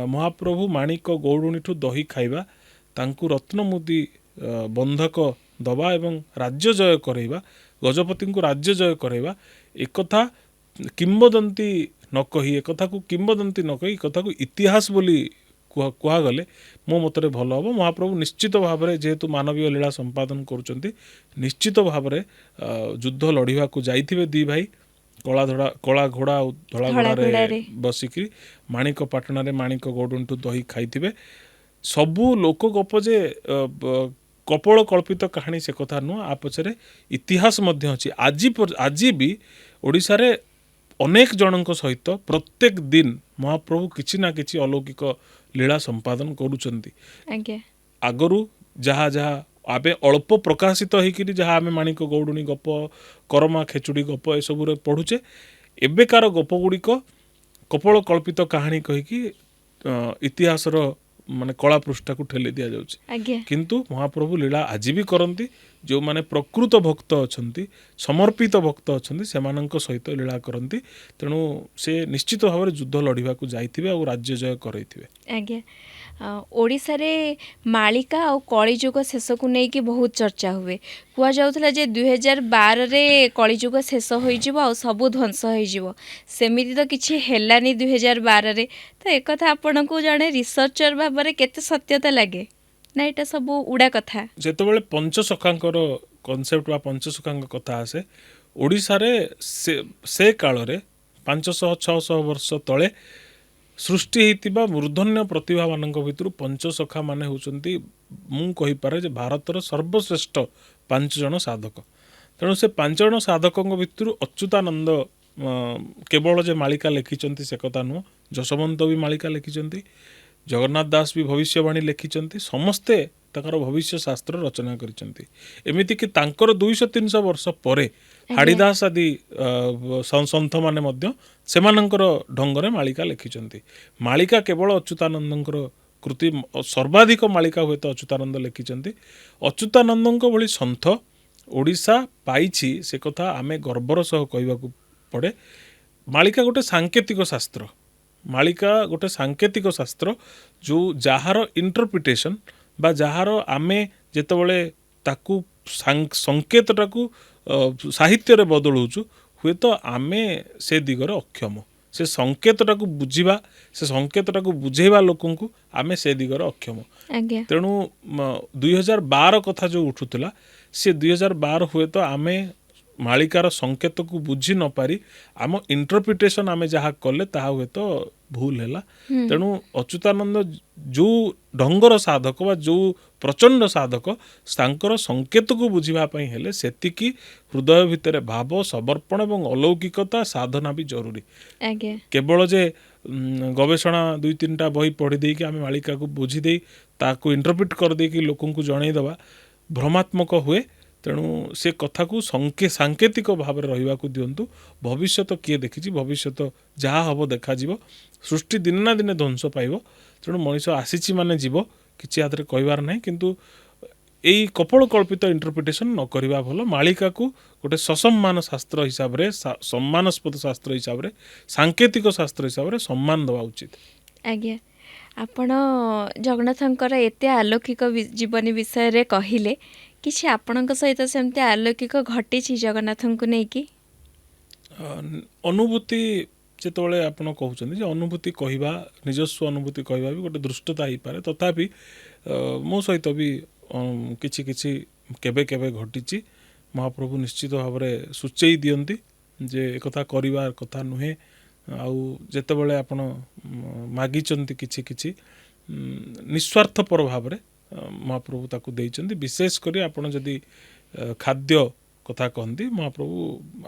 महाप्रभु माणिक गौड़ुणीठू दही खाइबा तांकु रत्नमुदी बंधक दबा एवं राज्य जय करैबा गजपति को राज्य जय करैबा एक कथा किंबदंती न कही एक कथा को किंबदंती न कही कथा को इतिहास बोली कुआ गले मो मतरे भल हम महाप्रभु निश्चित भाव में जेहेतु मानवीय लीला संपादन करुचंती निश्चित भाव में युद्ध लड़िबा को जाइथिबे दी भाई कला घोड़ा धड़ा घोड़ा बसिकी माणिक पाटणार माणिक गौडुंटू दही खाइथिबे सबू लोक गप जे कपल कल्पित कहानी से कथा नुह आ पछरे इतिहास मध्य अछि आज भी ओडिशा रे ଅନେକ ଜଣଙ୍କ ସହିତ ପ୍ରତ୍ୟେକ ଦିନ ମହାପ୍ରଭୁ କିଛି ନା କିଛି ଅଲୌକିକ ଲୀଳା ସମ୍ପାଦନ କରୁଛନ୍ତି। ଆଜ୍ଞା ଆଗରୁ ଯାହା ଯାହା ଆମେ ଅଳ୍ପ ପ୍ରକାଶିତ ହେଇକିରି ଯାହା ଆମେ ମାଣିକ ଗୌଡ଼ୁଣୀ ଗପ, କରମା ଖେଚୁଡ଼ି ଗପ ଏସବୁରେ ପଢ଼ୁଛେ, ଏବେକାର ଗପ ଗୁଡ଼ିକ କପୋଳ କଳ୍ପିତ କାହାଣୀ କହିକି ଇତିହାସର ମାନେ କଳା ପୃଷ୍ଠାକୁ ଠେଲି ଦିଆଯାଉଛି। ଆଜ୍ଞା କିନ୍ତୁ ମହାପ୍ରଭୁ ଲୀଳା ଆଜି ବି କରନ୍ତି। ଯେଉଁମାନେ ପ୍ରକୃତ ଭକ୍ତ ଅଛନ୍ତି, ସମର୍ପିତ ଭକ୍ତ ଅଛନ୍ତି, ସେମାନଙ୍କ ସହିତ ଲୀଳା କରନ୍ତି। ତେଣୁ ସେ ନିଶ୍ଚିତ ଭାବରେ ଯୁଦ୍ଧ ଲଢ଼ିବାକୁ ଯାଇଥିବେ ଆଉ ରାଜ୍ୟ ଜୟ କରାଇଥିବେ। ଆଜ୍ଞା ଓଡ଼ିଶାରେ ମାଳିକା ଆଉ କଳିଯୁଗ ଶେଷକୁ ନେଇକି ବହୁତ ଚର୍ଚ୍ଚା ହୁଏ। କୁହାଯାଉଥିଲା ଯେ 2012ରେ କଳିଯୁଗ ଶେଷ ହୋଇଯିବ ଆଉ ସବୁ ଧ୍ୱଂସ ହୋଇଯିବ। ସେମିତି ତ କିଛି ହେଲାନି 2012ରେ। ତ ଏକଥା ଆପଣଙ୍କୁ ଜଣେ ରିସର୍ଚ୍ଚର ଭାବରେ କେତେ ସତ୍ୟତା ଲାଗେ, ନା ଏଇଟା ସବୁ ଉଡ଼ା କଥା? ଯେତେବେଳେ ପଞ୍ଚସଖାଙ୍କର କନସେପ୍ଟ ବା ପଞ୍ଚସଖାଙ୍କ କଥା ଆସେ, ଓଡ଼ିଶାରେ ସେ କାଳରେ 500-600 ବର୍ଷ ତଳେ ସୃଷ୍ଟି ହେଇଥିବା ମୂର୍ଦ୍ଧନ୍ୟ ପ୍ରତିଭାମାନଙ୍କ ଭିତରୁ ପଞ୍ଚସଖା ମାନେ ହେଉଛନ୍ତି, ମୁଁ କହିପାରେ ଯେ ଭାରତର ସର୍ବଶ୍ରେଷ୍ଠ 5 ଜଣ ସାଧକ। ତେଣୁ ସେ 5 ଜଣ ସାଧକଙ୍କ ଭିତରୁ ଅଚ୍ୟୁତାନନ୍ଦ କେବଳ ଯେ ମାଳିକା ଲେଖିଛନ୍ତି ସେ କଥା ନୁହଁ, ଯଶୋବନ୍ତ ବି ମାଳିକା ଲେଖିଛନ୍ତି, ଜଗନ୍ନାଥ ଦାସ ବି ଭବିଷ୍ୟବାଣୀ ଲେଖିଛନ୍ତି, ସମସ୍ତେ ତାଙ୍କର ଭବିଷ୍ୟ ଶାସ୍ତ୍ର ରଚନା କରିଛନ୍ତି। ଏମିତିକି ତାଙ୍କର 200-300 ବର୍ଷ ପରେ ହାଡ଼ିଦାସ ଆଦି ସନ୍ଥମାନେ ମଧ୍ୟ ସେମାନଙ୍କର ଢଙ୍ଗରେ ମାଳିକା ଲେଖିଛନ୍ତି। ମାଳିକା କେବଳ ଅଚ୍ୟୁତାନନ୍ଦଙ୍କର କୃତି, ସର୍ବାଧିକ ମାଳିକା ହୁଏତ ଅଚ୍ୟୁତାନନ୍ଦ ଲେଖିଛନ୍ତି। ଅଚ୍ୟୁତାନନ୍ଦଙ୍କ ଭଳି ସନ୍ଥ ଓଡ଼ିଶା ପାଇଛି, ସେ କଥା ଆମେ ଗର୍ବର ସହ କହିବାକୁ ପଡ଼େ। ମାଳିକା ଗୋଟେ ସାଙ୍କେତିକ ଶାସ୍ତ୍ର, ମାଳିକା ଗୋଟେ ସାଙ୍କେତିକ ଶାସ୍ତ୍ର, ଯାହାର ଇଣ୍ଟରପ୍ରିଟେସନ୍ ବା ଯାହାର ଆମେ ଯେତେବେଳେ ତାକୁ ସଂକେତଟାକୁ ସାହିତ୍ୟରେ ବଦଳଉଛୁ, ହୁଏତ ଆମେ ସେ ଦିଗରେ ଅକ୍ଷମ। ସେ ସଂକେତଟାକୁ ବୁଝିବା, ସେ ସଂକେତଟାକୁ ବୁଝେଇବା ଲୋକଙ୍କୁ ଆମେ ସେ ଦିଗରେ ଅକ୍ଷମ। ଆଜ୍ଞା ତେଣୁ 2012 କଥା ଯେଉଁ ଉଠୁଥିଲା, ସେ 2012 ହୁଏତ ଆମେ ମାଳିକାର ସଂକେତକୁ ବୁଝି ନପାରି ଆମ ଇଣ୍ଟରପ୍ରିଟେସନ୍ ଆମେ ଯାହା କଲେ ତାହା ହୁଏତ ଭୁଲ ହେଲା। ତେଣୁ ଅଚ୍ୟୁତାନନ୍ଦ ଯେଉଁ ଢଙ୍ଗର ସାଧକ ବା ଯେଉଁ ପ୍ରଚଣ୍ଡ ସାଧକ, ତାଙ୍କର ସଂକେତକୁ ବୁଝିବା ପାଇଁ ହେଲେ ସେତିକି ହୃଦୟ ଭିତରେ ଭାବ, ସମର୍ପଣ ଏବଂ ଅଲୌକିକତା ସାଧନା ବି ଜରୁରୀ। ଆଜ୍ଞା କେବଳ ଯେ ଗବେଷଣା 2-3ଟା ବହି ପଢ଼ି ଦେଇକି ଆମେ ମାଳିକାକୁ ବୁଝି ଦେଇ ତାକୁ ଇଣ୍ଟରପ୍ରିଟ୍ କରିଦେଇକି ଲୋକଙ୍କୁ ଜଣାଇଦେବା ଭ୍ରମାତ୍ମକ ହୁଏ। ତେଣୁ ସେ କଥାକୁ ସାଙ୍କେତିକ ଭାବରେ ରହିବାକୁ ଦିଅନ୍ତୁ। ଭବିଷ୍ୟତ କିଏ ଦେଖିଛି? ଭବିଷ୍ୟତ ଯାହା ହେବ ଦେଖାଯିବ। ସୃଷ୍ଟି ଦିନେ ନା ଦିନେ ଧ୍ୱଂସ ପାଇବ। ତେଣୁ ମଣିଷ ଆସିଛି ମାନେ ଯିବ, କିଛି ଆଧିରେ କହିବାର ନାହିଁ। କିନ୍ତୁ ଏଇ କପୋଳ କଳ୍ପିତ ଇଣ୍ଟରପ୍ରିଟେସନ୍ ନ କରିବା ଭଲ। ମାଳିକାକୁ ଗୋଟେ ସସମ୍ମାନ ଶାସ୍ତ୍ର ହିସାବରେ, ସମ୍ମାନସ୍ପଦ ଶାସ୍ତ୍ର ହିସାବରେ, ସାଙ୍କେତିକ ଶାସ୍ତ୍ର ହିସାବରେ ସମ୍ମାନ ଦେବା ଉଚିତ। ଆଜ୍ଞା ଆପଣ ଜଗନ୍ନାଥଙ୍କର ଏତେ ଆଲୌକିକ ଜୀବନୀ ବିଷୟରେ କହିଲେ, କିଛି ଆପଣଙ୍କ ସହିତ ସେମିତି ଆଲୌକିକ ଘଟିଛି ଜଗନ୍ନାଥଙ୍କୁ ନେଇକି? ଅନୁଭୂତି ଯେତେବେଳେ ଆପଣ କହୁଛନ୍ତି ଯେ ଅନୁଭୂତି କହିବା, ନିଜସ୍ୱ ଅନୁଭୂତି କହିବା ବି ଗୋଟେ ଦୃଷ୍ଟତା ହେଇପାରେ। ତଥାପି ମୋ ସହିତ ବି କିଛି କିଛି କେବେ କେବେ ଘଟିଛି। ମହାପ୍ରଭୁ ନିଶ୍ଚିତ ଭାବରେ ସୂଚେଇ ଦିଅନ୍ତି ଯେ ଏକଥା କରିବା କଥା ନୁହେଁ। ଆଉ ଯେତେବେଳେ ଆପଣ ମାଗିଛନ୍ତି କିଛି କିଛି ନିସ୍ୱାର୍ଥପର ଭାବରେ ମହାପ୍ରଭୁ ତାକୁ ଦେଇଛନ୍ତି। ବିଶେଷ କରି ଆପଣ ଯଦି ଖାଦ୍ୟ କଥା କହନ୍ତି, ମହାପ୍ରଭୁ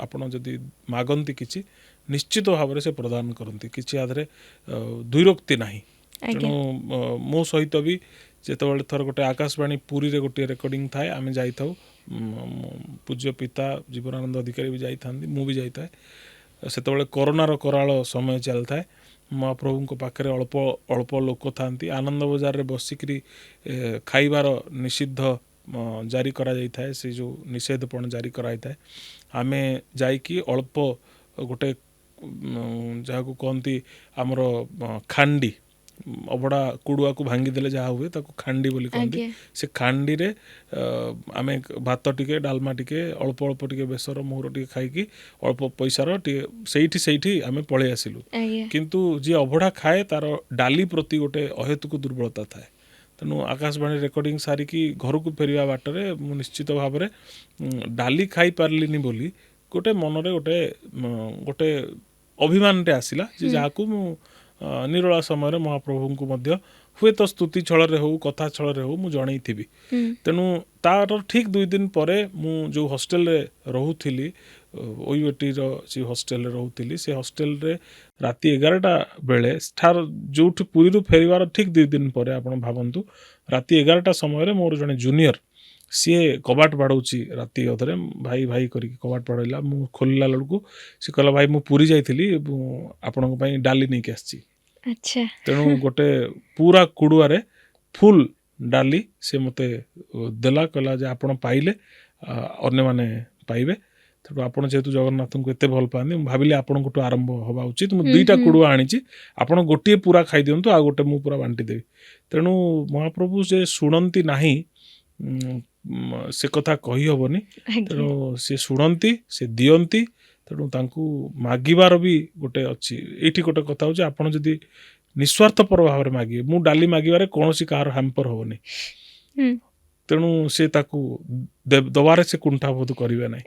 ଆପଣ ଯଦି ମାଗନ୍ତି କିଛି, ନିଶ୍ଚିତ ଭାବରେ ସେ ପ୍ରଦାନ କରନ୍ତି। କିଛି ଆଧିରେ ଦ୍ୱିରୋକ୍ତି ନାହିଁ। ତେଣୁ ମୋ ସହିତ ବି ଯେତେବେଳେ ଥର ଗୋଟେ ଆକାଶବାଣୀ ପୁରୀରେ ଗୋଟିଏ ରେକର୍ଡ଼ିଂ ଥାଏ, ଆମେ ଯାଇଥାଉ, ପୂଜ୍ୟ ପିତା ଜୀବନାନନ୍ଦ ଅଧିକାରୀ ବି ଯାଇଥାନ୍ତି, ମୁଁ ବି ଯାଇଥାଏ। ସେତେବେଳେ କରୋନାର କରାଳ ସମୟ ଚାଲିଥାଏ। ମହାପ୍ରଭୁଙ୍କ ପାଖରେ ଅଳ୍ପ ଅଳ୍ପ ଲୋକ ଥାଆନ୍ତି। ଆନନ୍ଦ ବଜାରରେ ବସିକିରି ଖାଇବାର ନିଷିଦ୍ଧ ଜାରି କରାଯାଇଥାଏ, ସେ ଯେଉଁ ନିଷେଧପଣ ଜାରି କରାଯାଇଥାଏ। ଆମେ ଯାଇକି ଅଳ୍ପ ଗୋଟେ ଯାହାକୁ କହନ୍ତି ଆମର ଖାଣ୍ଡି, ଅବଢ଼ା କୁଡ଼ୁଆକୁ ଭାଙ୍ଗିଦେଲେ ଯାହା ହୁଏ ତାକୁ ଖାଣ୍ଡି ବୋଲି କହନ୍ତି। ସେ ଖାଣ୍ଡିରେ ଆମେ ଭାତ ଟିକେ, ଡାଲମା ଟିକେ, ଅଳ୍ପ ଅଳ୍ପ ଟିକେ ବେସର ମୋହର ଟିକେ ଖାଇକି ଅଳ୍ପ ପଇସାର ଟିକେ ସେଇଠି ଆମେ ପଳେଇ ଆସିଲୁ। କିନ୍ତୁ ଯିଏ ଅବଢ଼ା ଖାଏ ତାର ଡାଲି ପ୍ରତି ଗୋଟେ ଅହେତୁକ ଦୁର୍ବଳତା ଥାଏ। ତେଣୁ ଆକାଶବାଣୀ ରେକର୍ଡ଼ିଂ ସାରିକି ଘରକୁ ଫେରିବା ବାଟରେ ମୁଁ ନିଶ୍ଚିତ ଭାବରେ ଡାଲି ଖାଇପାରିଲିନି ବୋଲି ଗୋଟେ ମନରେ ଗୋଟେ ଅଭିମାନଟେ ଆସିଲା, ଯେ ଯାହାକୁ ମୁଁ ନିରୋଳା ସମୟରେ ମହାପ୍ରଭୁଙ୍କୁ ମଧ୍ୟ ହୁଏତ ସ୍ତୁତି ଛଳରେ ହଉ କଥା ଛଳରେ ହଉ ମୁଁ ଜଣେଇଥିବି। ତେଣୁ ତାର ଠିକ୍ 2 ଦିନ ପରେ ମୁଁ ଯେଉଁ ହଷ୍ଟେଲରେ ରହୁଥିଲି, OUATର ସେ ହଷ୍ଟେଲରେ ରହୁଥିଲି, ସେ ହଷ୍ଟେଲରେ ରାତି 11ଟା ବେଳେ ଯେଉଁଠି ପୁରୀରୁ ଫେରିବାର ଠିକ୍ 2 ଦିନ ପରେ ଆପଣ ଭାବନ୍ତୁ, ରାତି 11ଟା ସମୟରେ ମୋର ଜଣେ ଜୁନିୟର ସିଏ କବାଟ ବାଡ଼ଉଛି ରାତି ଅଧରେ, ଭାଇ ଭାଇ କରିକି କବାଟ ବାଡ଼େଇଲା। ମୁଁ ଖୋଲିଲା ବେଳକୁ ସେ କହିଲା, ଭାଇ ମୁଁ ପୁରୀ ଯାଇଥିଲି, ମୁଁ ଆପଣଙ୍କ ପାଇଁ ଡାଲି ନେଇକି ଆସିଛି। ଆଚ୍ଛା। ତେଣୁ ଗୋଟେ ପୁରା କୁଡ଼ୁଆରେ ଫୁଲ୍ ଡାଲି ସେ ମୋତେ ଦେଲା, କହିଲା ଯେ ଆପଣ ପାଇଲେ, ଅନ୍ୟମାନେ ପାଇବେ। ତେଣୁ ଆପଣ ଯେହେତୁ ଜଗନ୍ନାଥଙ୍କୁ ଏତେ ଭଲ ପାଆନ୍ତି, ମୁଁ ଭାବିଲି ଆପଣଙ୍କଠୁ ଆରମ୍ଭ ହେବା ଉଚିତ। ମୁଁ 2ଟା କୁଡ଼ୁଆ ଆଣିଛି, ଆପଣ ଗୋଟିଏ ପୁରା ଖାଇଦିଅନ୍ତୁ, ଆଉ ଗୋଟେ ମୁଁ ପୁରା ବାଣ୍ଟି ଦେବି। ତେଣୁ ମହାପ୍ରଭୁ ଯେ ଶୁଣନ୍ତି ନାହିଁ ସେ କଥା କହିହେବନି। ତେଣୁ ସେ ଶୁଣନ୍ତି, ସେ ଦିଅନ୍ତି। ତେଣୁ ତାଙ୍କୁ ମାଗିବାର ବି ଗୋଟେ ଅଛି। ଏଇଠି ଗୋଟେ କଥା ହେଉଛି, ଆପଣ ଯଦି ନିଃସ୍ୱାର୍ଥପର ଭାବରେ ମାଗିବେ, ମୁଁ ଡାଲି ମାଗିବାରେ କୌଣସି କାହାର ହ୍ୟାମ୍ପର ହେବନି। ତେଣୁ ସେ ତାକୁ ଦେବାରେ ସେ କୁଣ୍ଠାବୋଧ କରିବେ ନାହିଁ।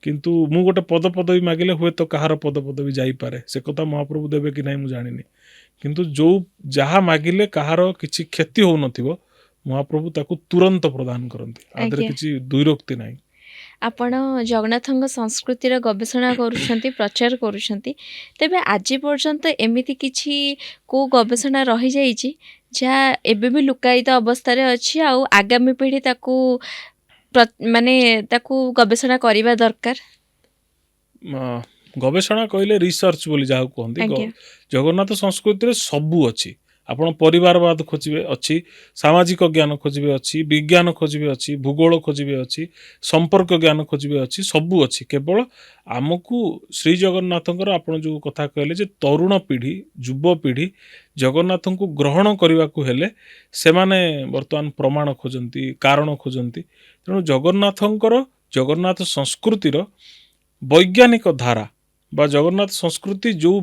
କିନ୍ତୁ ମୁଁ ଗୋଟେ ପଦପଦବୀ ମାଗିଲେ ହୁଏତ କାହାର ପଦପଦବୀ ଯାଇପାରେ, ସେ କଥା ମହାପ୍ରଭୁ ଦେବେ କି ନାହିଁ ମୁଁ ଜାଣିନି। କିନ୍ତୁ ଯାହା ମାଗିଲେ କାହାର କିଛି କ୍ଷତି ହେଉନଥିବ, ମହାପ୍ରଭୁ ତାକୁ ତୁରନ୍ତ ପ୍ରଦାନ କରନ୍ତି। ଆଦେହରେ କିଛି ଦ୍ୱୈରୋକ୍ତି ନାହିଁ। ଆପଣ ଜଗନ୍ନାଥଙ୍କ ସଂସ୍କୃତିର ଗବେଷଣା କରୁଛନ୍ତି, ପ୍ରଚାର କରୁଛନ୍ତି, ତେବେ ଆଜି ପର୍ଯ୍ୟନ୍ତ ଏମିତି କିଛି କେଉଁ ଗବେଷଣା ରହିଯାଇଛି ଯାହା ଏବେ ବି ଲୁକାୟିତ ଅବସ୍ଥାରେ ଅଛି, ଆଉ ଆଗାମୀ ପିଢ଼ି ତାକୁ ତାକୁ ଗବେଷଣା କରିବା ଦରକାର? ଗବେଷଣା କହିଲେ ରିସର୍ଚ୍ଚ ବୋଲି ଯାହାକୁ କୁହନ୍ତି। ଜଗନ୍ନାଥ ସଂସ୍କୃତିରେ ସବୁ ଅଛି। ଆପଣ ପରିବାରବାଦ ଖୋଜିବେ ଅଛି, ସାମାଜିକ ଜ୍ଞାନ ଖୋଜିବେ ଅଛି, ବିଜ୍ଞାନ ଖୋଜିବେ ଅଛି, ଭୂଗୋଳ ଖୋଜିବେ ଅଛି, ସମ୍ପର୍କ ଜ୍ଞାନ ଖୋଜିବେ ଅଛି, ସବୁ ଅଛି। କେବଳ ଆମକୁ ଶ୍ରୀ ଜଗନ୍ନାଥଙ୍କର, ଆପଣ ଯେଉଁ କଥା କହିଲେ ଯେ ତରୁଣ ପିଢ଼ି, ଯୁବପିଢ଼ି ଜଗନ୍ନାଥଙ୍କୁ ଗ୍ରହଣ କରିବାକୁ ହେଲେ ସେମାନେ ବର୍ତ୍ତମାନ ପ୍ରମାଣ ଖୋଜନ୍ତି, କାରଣ ଖୋଜନ୍ତି। ତେଣୁ ଜଗନ୍ନାଥ ସଂସ୍କୃତିର ବୈଜ୍ଞାନିକ ଧାରା ବା ଜଗନ୍ନାଥ ସଂସ୍କୃତି ଯେଉଁ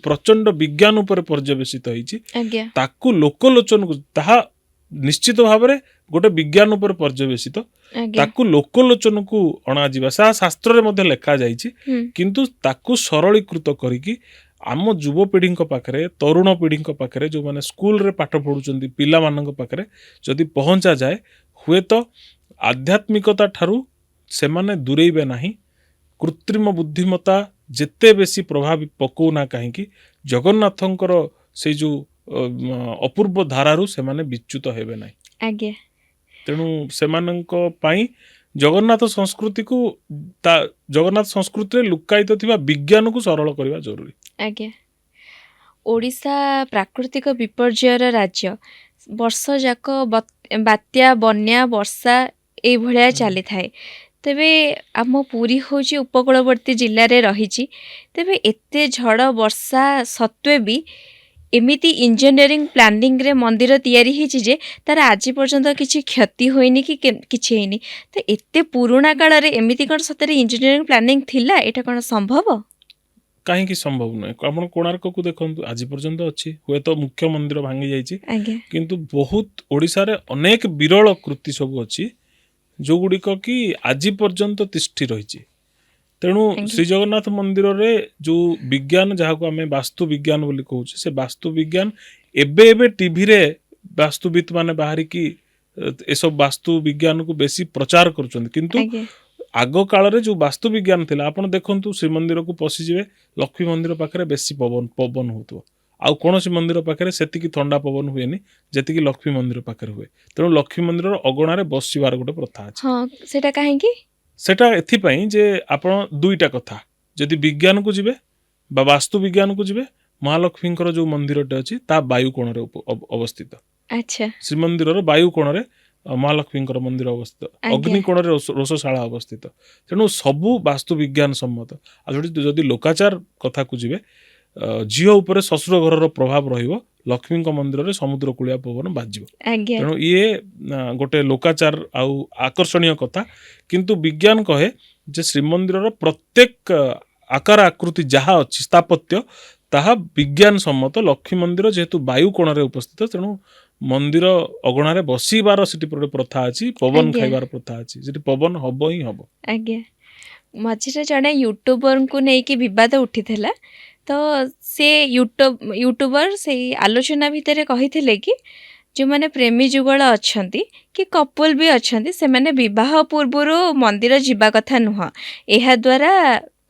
ପ୍ରଚଣ୍ଡ ବିଜ୍ଞାନ ଉପରେ ପର୍ଯ୍ୟବେସିତ ହେଇଛି, ତାକୁ ଲୋକଲୋଚନକୁ, ତାହା ନିଶ୍ଚିତ ଭାବରେ ଗୋଟେ ବିଜ୍ଞାନ ଉପରେ ପର୍ଯ୍ୟବେସିତ, ତାକୁ ଲୋକଲୋଚନକୁ ଅଣାଯିବା, ତାହା ଶାସ୍ତ୍ରରେ ମଧ୍ୟ ଲେଖାଯାଇଛି। କିନ୍ତୁ ତାକୁ ସରଳୀକୃତ କରିକି ଆମ ଯୁବପିଢ଼ିଙ୍କ ପାଖରେ, ତରୁଣ ପିଢ଼ିଙ୍କ ପାଖରେ, ଯେଉଁମାନେ ସ୍କୁଲରେ ପାଠ ପଢ଼ୁଛନ୍ତି ପିଲାମାନଙ୍କ ପାଖରେ ଯଦି ପହଞ୍ଚାଯାଏ, ହୁଏତ ଆଧ୍ୟାତ୍ମିକତା ଠାରୁ ସେମାନେ ଦୂରେଇବେ ନାହିଁ। କୃତ୍ରିମ ବୁଦ୍ଧିମତା ଯେତେ ବେଶୀ ପ୍ରଭାବ ପକାଉନା କାହିଁକି, ଜଗନ୍ନାଥଙ୍କର ସେଇ ଯେଉଁ ଅପୂର୍ବ ଧାରାରୁ ସେମାନେ ବିଚ୍ୟୁତ ହେବେ ନାହିଁ। ତେଣୁ ସେମାନଙ୍କ ପାଇଁ ଜଗନ୍ନାଥ ସଂସ୍କୃତିରେ ଲୁକାୟିତ ଥିବା ବିଜ୍ଞାନକୁ ସରଳ କରିବା ଜରୁରୀ। ଓଡ଼ିଶା ପ୍ରାକୃତିକ ବିପର୍ଯ୍ୟୟର ରାଜ୍ୟ। ବର୍ଷ ଯାକ ବାତ୍ୟା, ବନ୍ୟା, ବର୍ଷା ଏଇଭଳିଆ ଚାଲିଥାଏ। ତେବେ ଆମ ପୁରୀ ହେଉଛି ଉପକୂଳବର୍ତ୍ତୀ ଜିଲ୍ଲାରେ ରହିଛି। ତେବେ ଏତେ ଝଡ଼ ବର୍ଷା ସତ୍ତ୍ୱେ ବି ଏମିତି ଇଞ୍ଜିନିୟରିଂ ପ୍ଲାନିଂରେ ମନ୍ଦିର ତିଆରି ହେଇଛି ଯେ ତାର ଆଜି ପର୍ଯ୍ୟନ୍ତ କିଛି କ୍ଷତି ହୋଇନି କି କିଛି ହେଇନି। ତ ଏତେ ପୁରୁଣା କାଳରେ ଏମିତି କ'ଣ ସତରେ ଇଞ୍ଜିନିୟରିଂ ପ୍ଲାନିଂ ଥିଲା? ଏଇଟା କ'ଣ ସମ୍ଭବ? କାହିଁକି ସମ୍ଭବ ନୁହେଁ? ଆପଣ କୋଣାର୍କକୁ ଦେଖନ୍ତୁ, ଆଜି ପର୍ଯ୍ୟନ୍ତ ଅଛି। ହୁଏତ ମୁଖ୍ୟ ମନ୍ଦିର ଭାଙ୍ଗି ଯାଇଛି, କିନ୍ତୁ ବହୁତ ଓଡ଼ିଶାରେ ଅନେକ ବିରଳ କୃତି ସବୁ ଅଛି ଯେଉଁଗୁଡ଼ିକ କି ଆଜି ପର୍ଯ୍ୟନ୍ତ ତିଷ୍ଠି ରହିଛି। ତେଣୁ ଶ୍ରୀ ଜଗନ୍ନାଥ ମନ୍ଦିରରେ ଯେଉଁ ବିଜ୍ଞାନ, ଯାହାକୁ ଆମେ ବାସ୍ତୁ ବିଜ୍ଞାନ ବୋଲି କହୁଛେ, ସେ ବାସ୍ତୁ ବିଜ୍ଞାନ ଏବେ ଟିଭିରେ ବାସ୍ତୁବିତ୍ ମାନେ ବାହାରିକି ଏସବୁ ବାସ୍ତୁ ବିଜ୍ଞାନକୁ ବେଶୀ ପ୍ରଚାର କରୁଛନ୍ତି। କିନ୍ତୁ ଆଗ କାଳରେ ଯେଉଁ ବାସ୍ତୁ ବିଜ୍ଞାନ ଥିଲା, ଆପଣ ଦେଖନ୍ତୁ, ଶ୍ରୀମନ୍ଦିରକୁ ପଶିଯିବେ, ଲକ୍ଷ୍ମୀ ମନ୍ଦିର ପାଖରେ ବେଶୀ ପବନ ହେଉଥିବ। ଆଉ କୌଣସି ମନ୍ଦିର ପାଖରେ ସେତିକି ଥଣ୍ଡା ପବନ ହୁଏନି ଯେତିକି ଲକ୍ଷ୍ମୀ ମନ୍ଦିର ପାଖରେ ହୁଏ। ତେଣୁ ଲକ୍ଷ୍ମୀ ମନ୍ଦିରର ଅଗଣାରେ ବସିବାର ଗୋଟେ ପ୍ରଥା ଅଛି। ସେଟା କାହିଁକି? ସେଟା ଏଥିପାଇଁ ଯେ ଆପଣ 2ଟା କଥା, ଯଦି ବିଜ୍ଞାନକୁ ଯିବେ ବା ବାସ୍ତୁ ବିଜ୍ଞାନକୁ ଯିବେ, ମହାଲକ୍ଷ୍ମୀଙ୍କର ଯେଉଁ ମନ୍ଦିରଟେ ଅଛି ତା ବାୟୁ କୋଣରେ ଅବସ୍ଥିତ। ଶ୍ରୀମନ୍ଦିରର ବାୟୁ କୋଣରେ ମହାଲକ୍ଷ୍ମୀଙ୍କର ମନ୍ଦିର ଅବସ୍ଥିତ, ଅଗ୍ନି କୋଣରେ ରୋଷଶାଳା ଅବସ୍ଥିତ। ତେଣୁ ସବୁ ବାସ୍ତୁ ବିଜ୍ଞାନ ସମ୍ମତ। ଆଉ ଯଦି ଲୋକାଚାର କଥାକୁ ଯିବେ, ଝିଅ ଉପରେ ଶ୍ୱଶୁର ଘରର ପ୍ରଭାବ ରହିବ, ଲକ୍ଷ୍ମୀଙ୍କ ମନ୍ଦିରରେ ସମୁଦ୍ର କୂଳିଆ ପବନ ବାଜିବ। ତେଣୁ ଇଏ ଗୋଟେ ଲୋକାଚାର ଆଉ ଆକର୍ଷଣୀୟ କଥା। କିନ୍ତୁ ବିଜ୍ଞାନ କହେ ଯେ ଶ୍ରୀମନ୍ଦିରର ପ୍ରତ୍ୟେକ ଆକାର ଆକୃତି ଯାହା ଅଛି, ସ୍ଥାପତ୍ୟ, ତାହା ବିଜ୍ଞାନ ସମ୍ମତ। ଲକ୍ଷ୍ମୀ ମନ୍ଦିର ଯେହେତୁ ବାୟୁ କୋଣରେ ଉପସ୍ଥିତ, ତେଣୁ ମନ୍ଦିର ଅଗଣାରେ ବସିବାର ସେଠି ଗୋଟେ ପ୍ରଥା ଅଛି, ପବନ ଖାଇବାର ପ୍ରଥା ଅଛି। ସେଠି ପବନ ହବ ହିଁ ହବ। ମଝିରେ ଜଣେ ୟୁଟ୍ୟୁବରଙ୍କୁ ନେଇକି ବିବାଦ ଉଠିଥିଲା। ତ ସେ ୟୁଟ୍ୟୁବର ସେଇ ଆଲୋଚନା ଭିତରେ କହିଥିଲେ କି ଯେଉଁମାନେ ପ୍ରେମୀ ଯୁଗଳ ଅଛନ୍ତି କି କପୁଲ ବି ଅଛନ୍ତି ସେମାନେ ବିବାହ ପୂର୍ବରୁ ମନ୍ଦିର ଯିବା କଥା ନୁହଁ। ଏହାଦ୍ୱାରା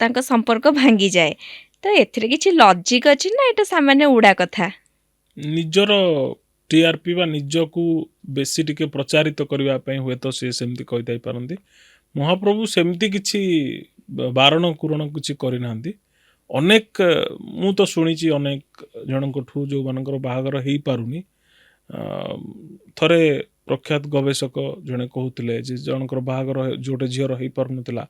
ତାଙ୍କ ସମ୍ପର୍କ ଭାଙ୍ଗିଯାଏ। ତ ଏଥିରେ କିଛି ଲଜିକ୍ ଅଛି ନା ଏଇଟା ସାମାନ୍ୟ ଉଡ଼ା କଥା? ନିଜର ଟିଆରପି ବା ନିଜକୁ ବେଶୀ ଟିକେ ପ୍ରଚାରିତ କରିବା ପାଇଁ ହୁଏତ ସେ ସେମିତି କହିଥାଇ ପାରନ୍ତି। ମହାପ୍ରଭୁ ସେମିତି କିଛି ବାରଣ କୁରଣ କିଛି କରିନାହାନ୍ତି। ଅନେକ ମୁଁ ତ ଶୁଣିଛି ଅନେକ ଜଣଙ୍କଠୁ ଯେଉଁମାନଙ୍କର ବାହାଘର ହେଇପାରୁନି। ଥରେ ପ୍ରଖ୍ୟାତ ଗବେଷକ ଜଣେ କହୁଥିଲେ ଯେ ଜଣଙ୍କର ବାହାଘର ଯେଉଁଟେ ଝିଅର ହେଇପାରୁନଥିଲା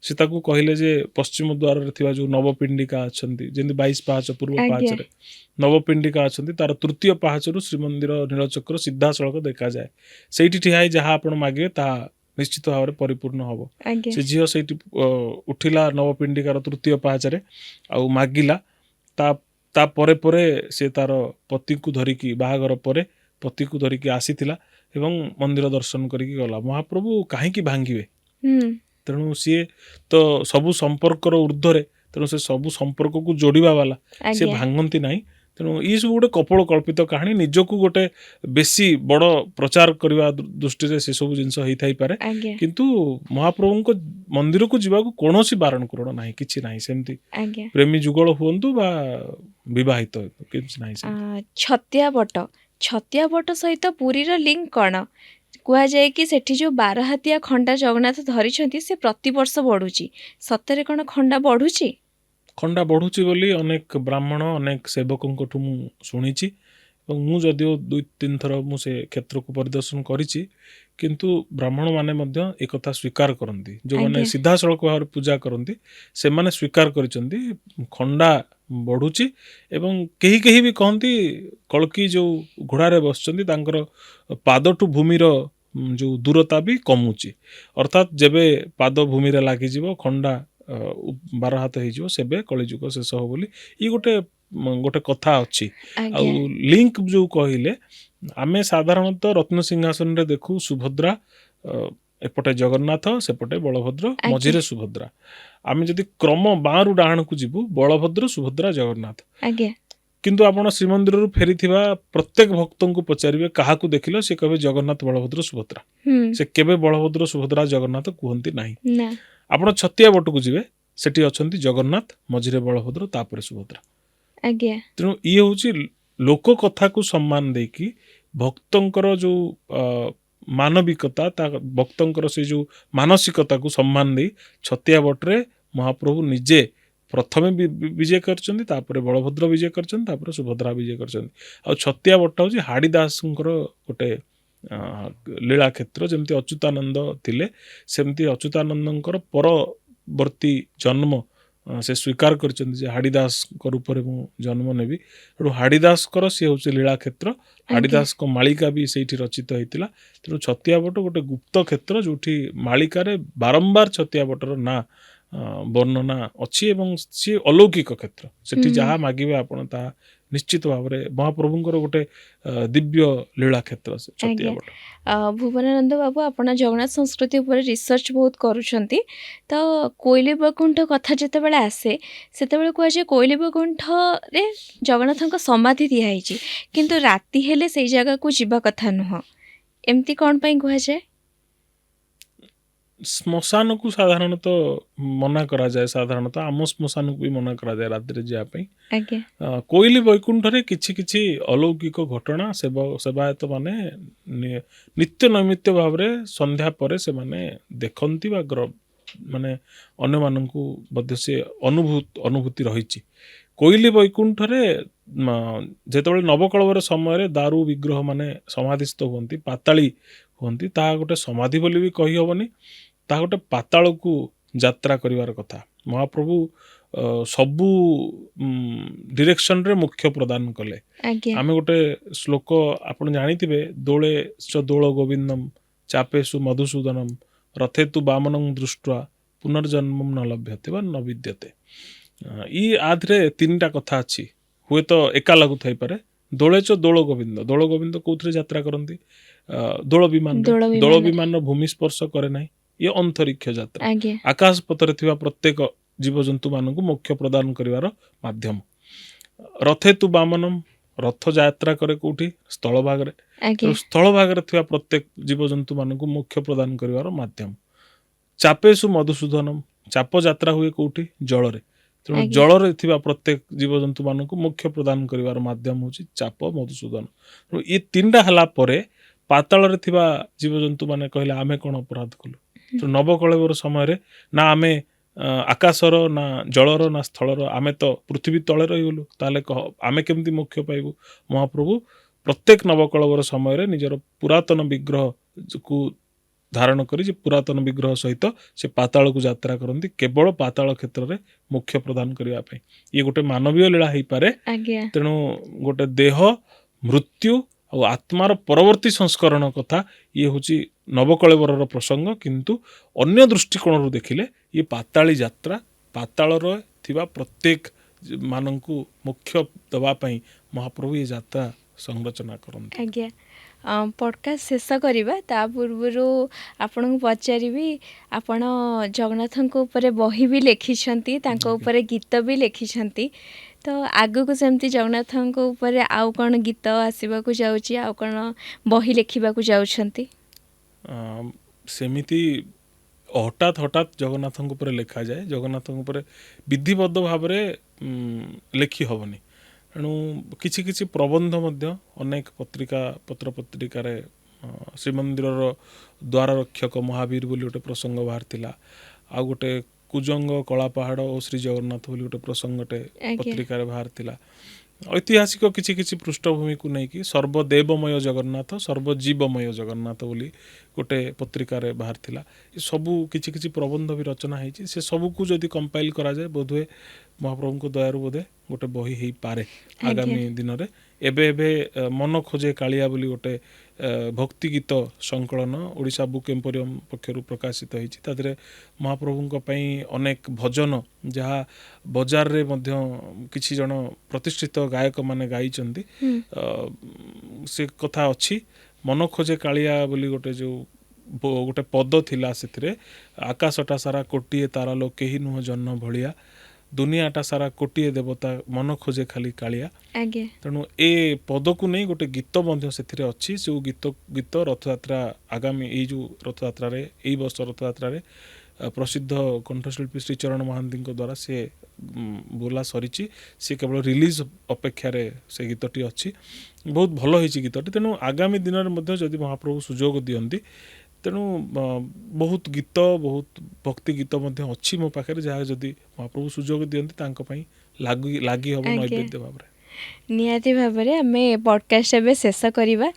ସେ ତାକୁ କହିଲେ ଯେ ପଶ୍ଚିମ ଦ୍ୱାରରେ ଥିବା ଯେଉଁ ନବପିଣ୍ଡିକା ଅଛନ୍ତି, ଯେମିତି 22 ପାହାଚ ପୂର୍ବ ଆଜ୍ଞା ପାହାଚରେ ନବପିଣ୍ଡିକା ଅଛନ୍ତି, ତାର ତୃତୀୟ ପାହାଚରୁ ଶ୍ରୀମନ୍ଦିର ନୀଳଚକ୍ର ସିଧାସଳଖ ଦେଖାଯାଏ। ସେଇଠି ଠିଆ ହେଇ ଯାହା ଆପଣ ମାଗିବେ ତାହା ନିଶ୍ଚିତ ଭାବରେ ପରିପୂର୍ଣ୍ଣ ହେବ। ଆଜ୍ଞା ସେ ଝିଅ ସେଇଠି ଉଠିଲା ନବପିଣ୍ଡିକାର ତୃତୀୟ ପାହାଚରେ ଆଉ ମାଗିଲା। ତା ପରେ ପରେ ସେ ତାର ପତିକୁ ଧରିକି ବାହାଘର ପରେ ପତିକୁ ଧରିକି ଆସିଥିଲା ଏବଂ ମନ୍ଦିର ଦର୍ଶନ କରିକି ଗଲା। ମହାପ୍ରଭୁ କାହିଁକି ଭାଙ୍ଗିବେ? ହୁଁ ତେଣୁ ସିଏ ତ ସବୁ ସମ୍ପର୍କର ଊର୍ଦ୍ଧ୍ୱରେ, ତେଣୁ ସେ ସବୁ ସମ୍ପର୍କକୁ ଯୋଡ଼ିବା ବାଲା, ସେ ଆଜ୍ଞା ଭାଙ୍ଗନ୍ତି ନାହିଁ। ତେଣୁ ଇଏ ସବୁ ଗୋଟେ କପୋଳ କଳ୍ପିତ କାହାଣୀ। ନିଜକୁ ଗୋଟେ ବେଶୀ ବଡ଼ ପ୍ରଚାର କରିବା ଦୃଷ୍ଟିରେ ସେସବୁ ଜିନିଷ ହେଇଥାଇପାରେ। ଆଜ୍ଞା କିନ୍ତୁ ମହାପ୍ରଭୁଙ୍କ ମନ୍ଦିରକୁ ଯିବାକୁ କୌଣସି ବାରଣ କୁରଣ ନାହିଁ, କିଛି ନାହିଁ ସେମିତି। ଆଜ୍ଞା ପ୍ରେମୀ ଯୁଗଳ ହୁଅନ୍ତୁ ବା ବିବାହିତ ହୁଅନ୍ତୁ, କିଛି ନାହିଁ ସେମିତି। ଛତିଆ ବଟ ସହିତ ପୁରୀର ଲିଙ୍କ କ'ଣ? କୁହାଯାଏ କି ସେଠି ଯେଉଁ 12 ହାତିଆ ଖଣ୍ଡା ଜଗନ୍ନାଥ ଧରିଛନ୍ତି ସେ ପ୍ରତିବର୍ଷ ବଢ଼ୁଛି। ସତରେ କ'ଣ ଖଣ୍ଡା ବଢ଼ୁଛି? ଖଣ୍ଡା ବଢ଼ୁଛି ବୋଲି ଅନେକ ବ୍ରାହ୍ମଣ ଅନେକ ସେବକଙ୍କଠୁ ମୁଁ ଶୁଣିଛି ଏବଂ ମୁଁ ଯଦିଓ 2-3 ଥର ମୁଁ ସେ କ୍ଷେତ୍ରକୁ ପରିଦର୍ଶନ କରିଛି, କିନ୍ତୁ ବ୍ରାହ୍ମଣମାନେ ମଧ୍ୟ ଏକଥା ସ୍ୱୀକାର କରନ୍ତି। ଯେଉଁମାନେ ଆଜ୍ଞା ସିଧାସଳଖ ଭାବରେ ପୂଜା କରନ୍ତି ସେମାନେ ସ୍ୱୀକାର କରିଛନ୍ତି ଖଣ୍ଡା ବଢ଼ୁଛି ଏବଂ କେହି କେହି ବି କହନ୍ତି କଳ୍କି ଯେଉଁ ଘୋଡ଼ାରେ ବସିଛନ୍ତି ତାଙ୍କର ପାଦଠୁ ଭୂମିର ଯେଉଁ ଦୂରତା ବି କମୁଛି। ଅର୍ଥାତ୍ ଯେବେ ପାଦ ଭୂମିରେ ଲାଗିଯିବ, ଖଣ୍ଡା 12 ହାତ ହେଇଯିବ, ସେବେ କଳିଯୁଗ ଶେଷ ହେବ ବୋଲି ଇଏ ଗୋଟେ କଥା ଅଛି। ଆଉ ଆଜ୍ଞା ଲିଙ୍କ ଯେଉଁ କହିଲେ, ଆମେ ସାଧାରଣତଃ ରତ୍ନସିଂହାସନରେ ଦେଖୁ ସୁଭଦ୍ରା, ଏପଟେ ଜଗନ୍ନାଥ, ସେପଟେ ବଳଭଦ୍ର, ଆଜ୍ଞା ମଝିରେ ସୁଭଦ୍ରା। ଆମେ ଯଦି କ୍ରମ ବାଁରୁ ଡାହାଣକୁ ଯିବୁ ବଳଭଦ୍ର, ସୁଭଦ୍ରା, ଜଗନ୍ନାଥ। ଆଜ୍ଞା କିନ୍ତୁ ଆପଣ ଶ୍ରୀମନ୍ଦିରରୁ ଫେରିଥିବା ପ୍ରତ୍ୟେକ ଭକ୍ତଙ୍କୁ ପଚାରିବେ କାହାକୁ ଦେଖିଲ, ସେ କହିବେ ଜଗନ୍ନାଥ, ବଳଭଦ୍ର, ସୁଭଦ୍ରା। ହୁଁ ସେ କେବେ ବଳଭଦ୍ର, ସୁଭଦ୍ରା, ଜଗନ୍ନାଥ କୁହନ୍ତି ନାହିଁ। ନା ଆପଣ ଛତିଆ ବଟକୁ ଯିବେ, ସେଠି ଅଛନ୍ତି ଜଗନ୍ନାଥ, ମଝିରେ ବଳଭଦ୍ର, ତାପରେ ସୁଭଦ୍ରା। ଆଜ୍ଞା ତେଣୁ ଇଏ ହେଉଛି ଲୋକ କଥାକୁ ସମ୍ମାନ ଦେଇକି ଭକ୍ତଙ୍କର ଯେଉଁ ମାନବିକତା, ତା ଭକ୍ତଙ୍କର ସେ ଯେଉଁ ମାନସିକତାକୁ ସମ୍ମାନ ଦେଇ ଛତିଆ ବଟରେ ମହାପ୍ରଭୁ ନିଜେ ପ୍ରଥମେ ବିଜେ କରିଛନ୍ତି, ତାପରେ ବଳଭଦ୍ର ବିଜେ କରିଛନ୍ତି, ତାପରେ ସୁଭଦ୍ରା ବିଜେ କରିଛନ୍ତି। ଆଉ ଛତିଆ ବଟ ହେଉଛି ହାଡ଼ିଦାସଙ୍କର ଗୋଟେ ଲୀଳା କ୍ଷେତ୍ର। ଯେମିତି ଅଚ୍ୟୁତାନନ୍ଦ ଥିଲେ, ସେମିତି ଅଚ୍ୟୁତାନନ୍ଦଙ୍କର ପରବର୍ତ୍ତୀ ଜନ୍ମ ସେ ସ୍ୱୀକାର କରିଛନ୍ତି ଯେ ହାଡ଼ିଦାସଙ୍କ ରୂପରେ ମୁଁ ଜନ୍ମ ନେବି। ତେଣୁ ହାଡ଼ିଦାସଙ୍କର ସିଏ ହେଉଛି ଲୀଳାକ୍ଷେତ୍ର। ହାଡ଼ିଦାସଙ୍କ ମାଳିକା ବି ସେଇଠି ରଚିତ ହେଇଥିଲା। ତେଣୁ ଛତିଆ ବଟ ଗୋଟେ ଗୁପ୍ତ କ୍ଷେତ୍ର ଯେଉଁଠି ମାଳିକାରେ ବାରମ୍ବାର ଛତିଆ ବଟର ନାଁ ବର୍ଣ୍ଣନା ଅଛି ଏବଂ ସିଏ ଅଲୌକିକ କ୍ଷେତ୍ର। ସେଠି ଯାହା ମାଗିବେ ଆପଣ ତାହା ନିଶ୍ଚିତ ଭାବରେ ମହାପ୍ରଭୁଙ୍କର ଗୋଟେ ଦିବ୍ୟ ଲୀଳାକ୍ଷେତ୍ର ସେ ଛତିଆ ଆଜ୍ଞା ବଟ। ଭୁବନାନନ୍ଦ ବାବୁ, ଆପଣ ଜଗନ୍ନାଥ ସଂସ୍କୃତି ଉପରେ ରିସର୍ଚ୍ଚ ବହୁତ କରୁଛନ୍ତି। ତ କୋଇଲି ବୈକୁଣ୍ଠ କଥା ଯେତେବେଳେ ଆସେ ସେତେବେଳେ କୁହାଯାଏ କୋଇଲି ବୈକୁଣ୍ଠରେ ଜଗନ୍ନାଥଙ୍କ ସମାଧି ଦିଆହେଇଛି, କିନ୍ତୁ ରାତି ହେଲେ ସେଇ ଜାଗାକୁ ଯିବା କଥା ନୁହଁ। ଏମିତି କ'ଣ ପାଇଁ କୁହାଯାଏ? ଶ୍ମଶାନକୁ ସାଧାରଣତଃ ମନା କରାଯାଏ। ସାଧାରଣତଃ ଆମ ଶ୍ମଶାନକୁ ବି ମନା କରାଯାଏ ରାତିରେ ଯିବା ପାଇଁ। ଆଜ୍ଞା କୋଇଲି ବୈକୁଣ୍ଠରେ କିଛି କିଛି ଅଲୌକିକ ଘଟଣା ସେବାୟତ ମାନେ ନିତ୍ୟ ନୈମିତ୍ୟ ଭାବରେ ସନ୍ଧ୍ୟା ପରେ ସେମାନେ ଦେଖନ୍ତି ବା ମାନେ ଅନ୍ୟମାନଙ୍କୁ ମଧ୍ୟ ସେ ଅନୁଭୂତି ରହିଛି। କୋଇଲି ବୈକୁଣ୍ଠରେ ଯେତେବେଳେ ନବକଳବର ସମୟରେ ଦାରୁ ବିଗ୍ରହ ମାନେ ସମାଧିସ୍ଥ ହୁଅନ୍ତି, ପାତାଳି ହୁଅନ୍ତି, ତାହା ଗୋଟେ ସମାଧି ବୋଲି ବି କହିହେବନି, ତାହା ଗୋଟେ ପାତାଳକୁ ଯାତ୍ରା କରିବାର କଥା। ମହାପ୍ରଭୁ ସବୁ ଡିରେକ୍ସନରେ ମୁଖ୍ୟ ପ୍ରଦାନ କଲେ। ଆଜ୍ଞା ଆମେ ଗୋଟେ ଶ୍ଲୋକ ଆପଣ ଜାଣିଥିବେ, ଦୋଳେ ସ ଦୋଳ ଗୋବିନ୍ଦମ ଚାପେସୁ ମଧୁସୂଦନମ ରଥେ ତୁ ବାମନଂ ଦୃଷ୍ଟ୍ୱା ପୁନର୍ଜନ୍ମଂ ନ ଲଭ୍ୟତେ ବା ନ ବିଦ୍ୟତେ। ଆଧିରେ 3ଟା କଥା ଅଛି, ହୁଏତ ଏକା ଲାଗୁଥାଇପାରେ। ଦୋଳେ ଚ ଦୋଳ ଗୋବିନ୍ଦ, ଦୋଳ ଗୋବିନ୍ଦ କୋଉଥିରେ ଯାତ୍ରା କରନ୍ତି? ଦୋଳ ବିମାନର ଭୂମି ସ୍ପର୍ଶ କରେ ନାହିଁ, ଇଏ ଅନ୍ତରିକ୍ଷ ଯାତ୍ରା। ଆଜ୍ଞା ଆକାଶ ପଥରେ ଥିବା ପ୍ରତ୍ୟେକ ଜୀବଜନ୍ତୁ ମାନଙ୍କୁ ମୋକ୍ଷ ପ୍ରଦାନ କରିବାର ମାଧ୍ୟମ। ରଥେ ତୁ ବାମନମ, ରଥ ଯାତ୍ରା କରେ କୋଉଠି ସ୍ଥଳ ଭାଗରେ, ଆଜ୍ଞା ତେଣୁ ସ୍ଥଳ ଭାଗରେ ଥିବା ପ୍ରତ୍ୟେକ ଜୀବଜନ୍ତୁ ମାନଙ୍କୁ ମୋକ୍ଷ ପ୍ରଦାନ କରିବାର ମାଧ୍ୟମ। ଚାପେଷୁ ମଧୁସୂଦନମ୍, ଚାପ ଯାତ୍ରା ହୁଏ କୋଉଠି ଜଳରେ, ତେଣୁ ଆଜ୍ଞା ଜଳରେ ଥିବା ପ୍ରତ୍ୟେକ ଜୀବଜନ୍ତୁ ମାନଙ୍କୁ ମୋକ୍ଷ ପ୍ରଦାନ କରିବାର ମାଧ୍ୟମ ହଉଛି ଚାପ ମଧୁସୂଦନ। ତେଣୁ ଏ ତିନିଟା ହେଲା ପରେ ପାତାଳରେ ଥିବା ଜୀବଜନ୍ତୁ ମାନେ କହିଲେ ଆମେ କଣ ଅପରାଧ କଲୁ? ତେଣୁ ନବକଳେବର ସମୟରେ ନା ଆମେ ଆକାଶର, ନା ଜଳର, ନା ସ୍ଥଳର, ଆମେ ତ ପୃଥିବୀ ତଳେ ରହିଗଲୁ, ତାହେଲେ କହ ଆମେ କେମିତି ମୋକ୍ଷ ପାଇବୁ? ମହାପ୍ରଭୁ ପ୍ରତ୍ୟେକ ନବକଳେବର ସମୟରେ ନିଜର ପୁରାତନ ବିଗ୍ରହକୁ ଧାରଣ କରି ଯେ ପୁରାତନ ବିଗ୍ରହ ସହିତ ସେ ପାତାଳକୁ ଯାତ୍ରା କରନ୍ତି, କେବଳ ପାତାଳ କ୍ଷେତ୍ରରେ ମୋକ୍ଷ ପ୍ରଦାନ କରିବା ପାଇଁ। ଇଏ ଗୋଟେ ମାନବୀୟ ଲୀଳା ହେଇପାରେ। ଆଜ୍ଞା ତେଣୁ ଗୋଟେ ଦେହ, ମୃତ୍ୟୁ ଆଉ ଆତ୍ମାର ପରବର୍ତ୍ତୀ ସଂସ୍କରଣ କଥା ଇଏ ହେଉଛି ନବକଳେବରର ପ୍ରସଙ୍ଗ, କିନ୍ତୁ ଅନ୍ୟ ଦୃଷ୍ଟିକୋଣରୁ ଦେଖିଲେ ଇଏ ପାତାଳୀ ଯାତ୍ରା, ପାତାଳର ଥିବା ପ୍ରତ୍ୟେକ ମାନଙ୍କୁ ମୋକ୍ଷ ଦେବା ପାଇଁ ମହାପ୍ରଭୁ ଏ ଯାତ୍ରା ସଂରଚନା କରନ୍ତି। ଆଜ୍ଞା ପଡ଼କାଷ୍ଟ ଶେଷ କରିବା ତା ପୂର୍ବରୁ ଆପଣଙ୍କୁ ପଚାରିବି, ଆପଣ ଜଗନ୍ନାଥଙ୍କ ଉପରେ ବହି ବି ଲେଖିଛନ୍ତି, ତାଙ୍କ ଉପରେ ଗୀତ ବି ଲେଖିଛନ୍ତି, ତ ଆଗକୁ ସେମିତି ଜଗନ୍ନାଥଙ୍କ ଉପରେ ଆଉ କ'ଣ ଗୀତ ଆସିବାକୁ ଯାଉଛି, ଆଉ କ'ଣ ବହି ଲେଖିବାକୁ ଯାଉଛନ୍ତି? ସେମିତି ହଠାତ୍ ଜଗନ୍ନାଥଙ୍କ ଉପରେ ଲେଖାଯାଏ, ଜଗନ୍ନାଥଙ୍କ ଉପରେ ବିଧିବଦ୍ଧ ଭାବରେ ଲେଖି ହେବନି। ତେଣୁ କିଛି କିଛି ପ୍ରବନ୍ଧ ମଧ୍ୟ ଅନେକ ପତ୍ରପତ୍ରିକାରେ ଶ୍ରୀମନ୍ଦିରର ଦ୍ୱାରରକ୍ଷକ ମହାବୀର ବୋଲି ଗୋଟେ ପ୍ରସଙ୍ଗ ବାହାରିଥିଲା, ଆଉ ଗୋଟେ କୁଜଙ୍ଗ କଳାପାହାଡ଼ ଓ ଶ୍ରୀ ଜଗନ୍ନାଥ ବୋଲି ଗୋଟେ ପ୍ରସଙ୍ଗଟେ ଆଜ୍ଞା ପତ୍ରିକାରେ ବାହାରିଥିଲା। ଐତିହାସିକ କିଛି କିଛି ପୃଷ୍ଠଭୂମିକୁ ନେଇକି ସର୍ବଦେବମୟ ଜଗନ୍ନାଥ, ସର୍ବଜୀବମୟ ଜଗନ୍ନାଥ ବୋଲି ଗୋଟେ ପତ୍ରିକାରେ ବାହାରିଥିଲା। ଏ ସବୁ କିଛି କିଛି ପ୍ରବନ୍ଧ ବି ରଚନା ହେଇଛି, ସେ ସବୁକୁ ଯଦି କମ୍ପାଇଲ୍ କରାଯାଏ ବୋଧହୁଏ ମହାପ୍ରଭୁଙ୍କ ଦୟାରୁ ବୋଧେ ଗୋଟେ ବହି ହେଇପାରେ ଆଗାମୀ ଦିନରେ। ଏବେ ମନ ଖୋଜେ କାଳିଆ ବୋଲି ଗୋଟେ ଭକ୍ତି ଗୀତ ସଂକଳନ ଓଡ଼ିଶା ବୁକ୍ ଏମ୍ପୋରିୟମ୍ ପକ୍ଷରୁ ପ୍ରକାଶିତ ହେଇଛି। ତା ଦେହରେ ମହାପ୍ରଭୁଙ୍କ ପାଇଁ ଅନେକ ଭଜନ, ଯାହା ବଜାରରେ ମଧ୍ୟ କିଛି ଜଣ ପ୍ରତିଷ୍ଠିତ ଗାୟକମାନେ ଗାଇଛନ୍ତି, ସେ କଥା ଅଛି। ମନ ଖୋଜେ କାଳିଆ ବୋଲି ଗୋଟେ ପଦ ଥିଲା ସେଥିରେ, ଆକାଶଟା ସାରା କୋଟିଏ ତାରା ଲୋ କେହି ନୁହଁ ଜହ୍ନ ଭଳିଆ, ଦୁନିଆଟା ସାରା କୋଟିଏ ଦେବତା ମନ ଖୋଜେ ଖାଲି କାଳିଆ। ଆଜ୍ଞା ତେଣୁ ଏ ପଦକୁ ନେଇ ଗୋଟେ ଗୀତ ମଧ୍ୟ ସେଥିରେ ଅଛି। ଯେଉଁ ଗୀତ ରଥଯାତ୍ରା ଆଗାମୀ ଏଇ ବର୍ଷ ରଥଯାତ୍ରାରେ ପ୍ରସିଦ୍ଧ କଣ୍ଠଶିଳ୍ପୀ ଶ୍ରୀଚରଣ ମହାନ୍ତିଙ୍କ ଦ୍ୱାରା ସେ ବୋଲା ସରିଛି। ସେ କେବଳ ରିଲିଜ୍ ଅପେକ୍ଷାରେ ସେ ଗୀତଟି ଅଛି। ବହୁତ ଭଲ ହେଇଛି ଗୀତଟି। ତେଣୁ ଆଗାମୀ ଦିନରେ ମଧ୍ୟ ଯଦି ମହାପ୍ରଭୁ ସୁଯୋଗ ଦିଅନ୍ତି, ତେଣୁ ବହୁତ ଗୀତ, ବହୁତ ଭକ୍ତି ଗୀତ ମଧ୍ୟ ଅଛି ମୋ ପାଖରେ, ଯାହା ଯଦି ମହାପ୍ରଭୁ ସୁଯୋଗ ଦିଅନ୍ତି ତାଙ୍କ ପାଇଁ ଲାଗି ହେବ ନୈବେଦ୍ୟ ଭାବରେ। ନିହାତି ଭାବରେ ଆମେ ପଡ଼କାଷ୍ଟ ଏବେ ଶେଷ କରିବା।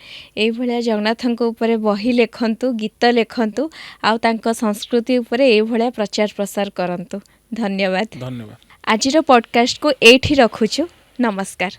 ଏଇଭଳିଆ ଜଗନ୍ନାଥଙ୍କ ଉପରେ ବହି ଲେଖନ୍ତୁ, ଗୀତ ଲେଖନ୍ତୁ, ଆଉ ତାଙ୍କ ସଂସ୍କୃତି ଉପରେ ଏଇଭଳିଆ ପ୍ରଚାର ପ୍ରସାର କରନ୍ତୁ। ଧନ୍ୟବାଦ। ଧନ୍ୟବାଦ। ଆଜିର ପଡ଼କାଷ୍ଟକୁ ଏଇଠି ରଖୁଛୁ। ନମସ୍କାର।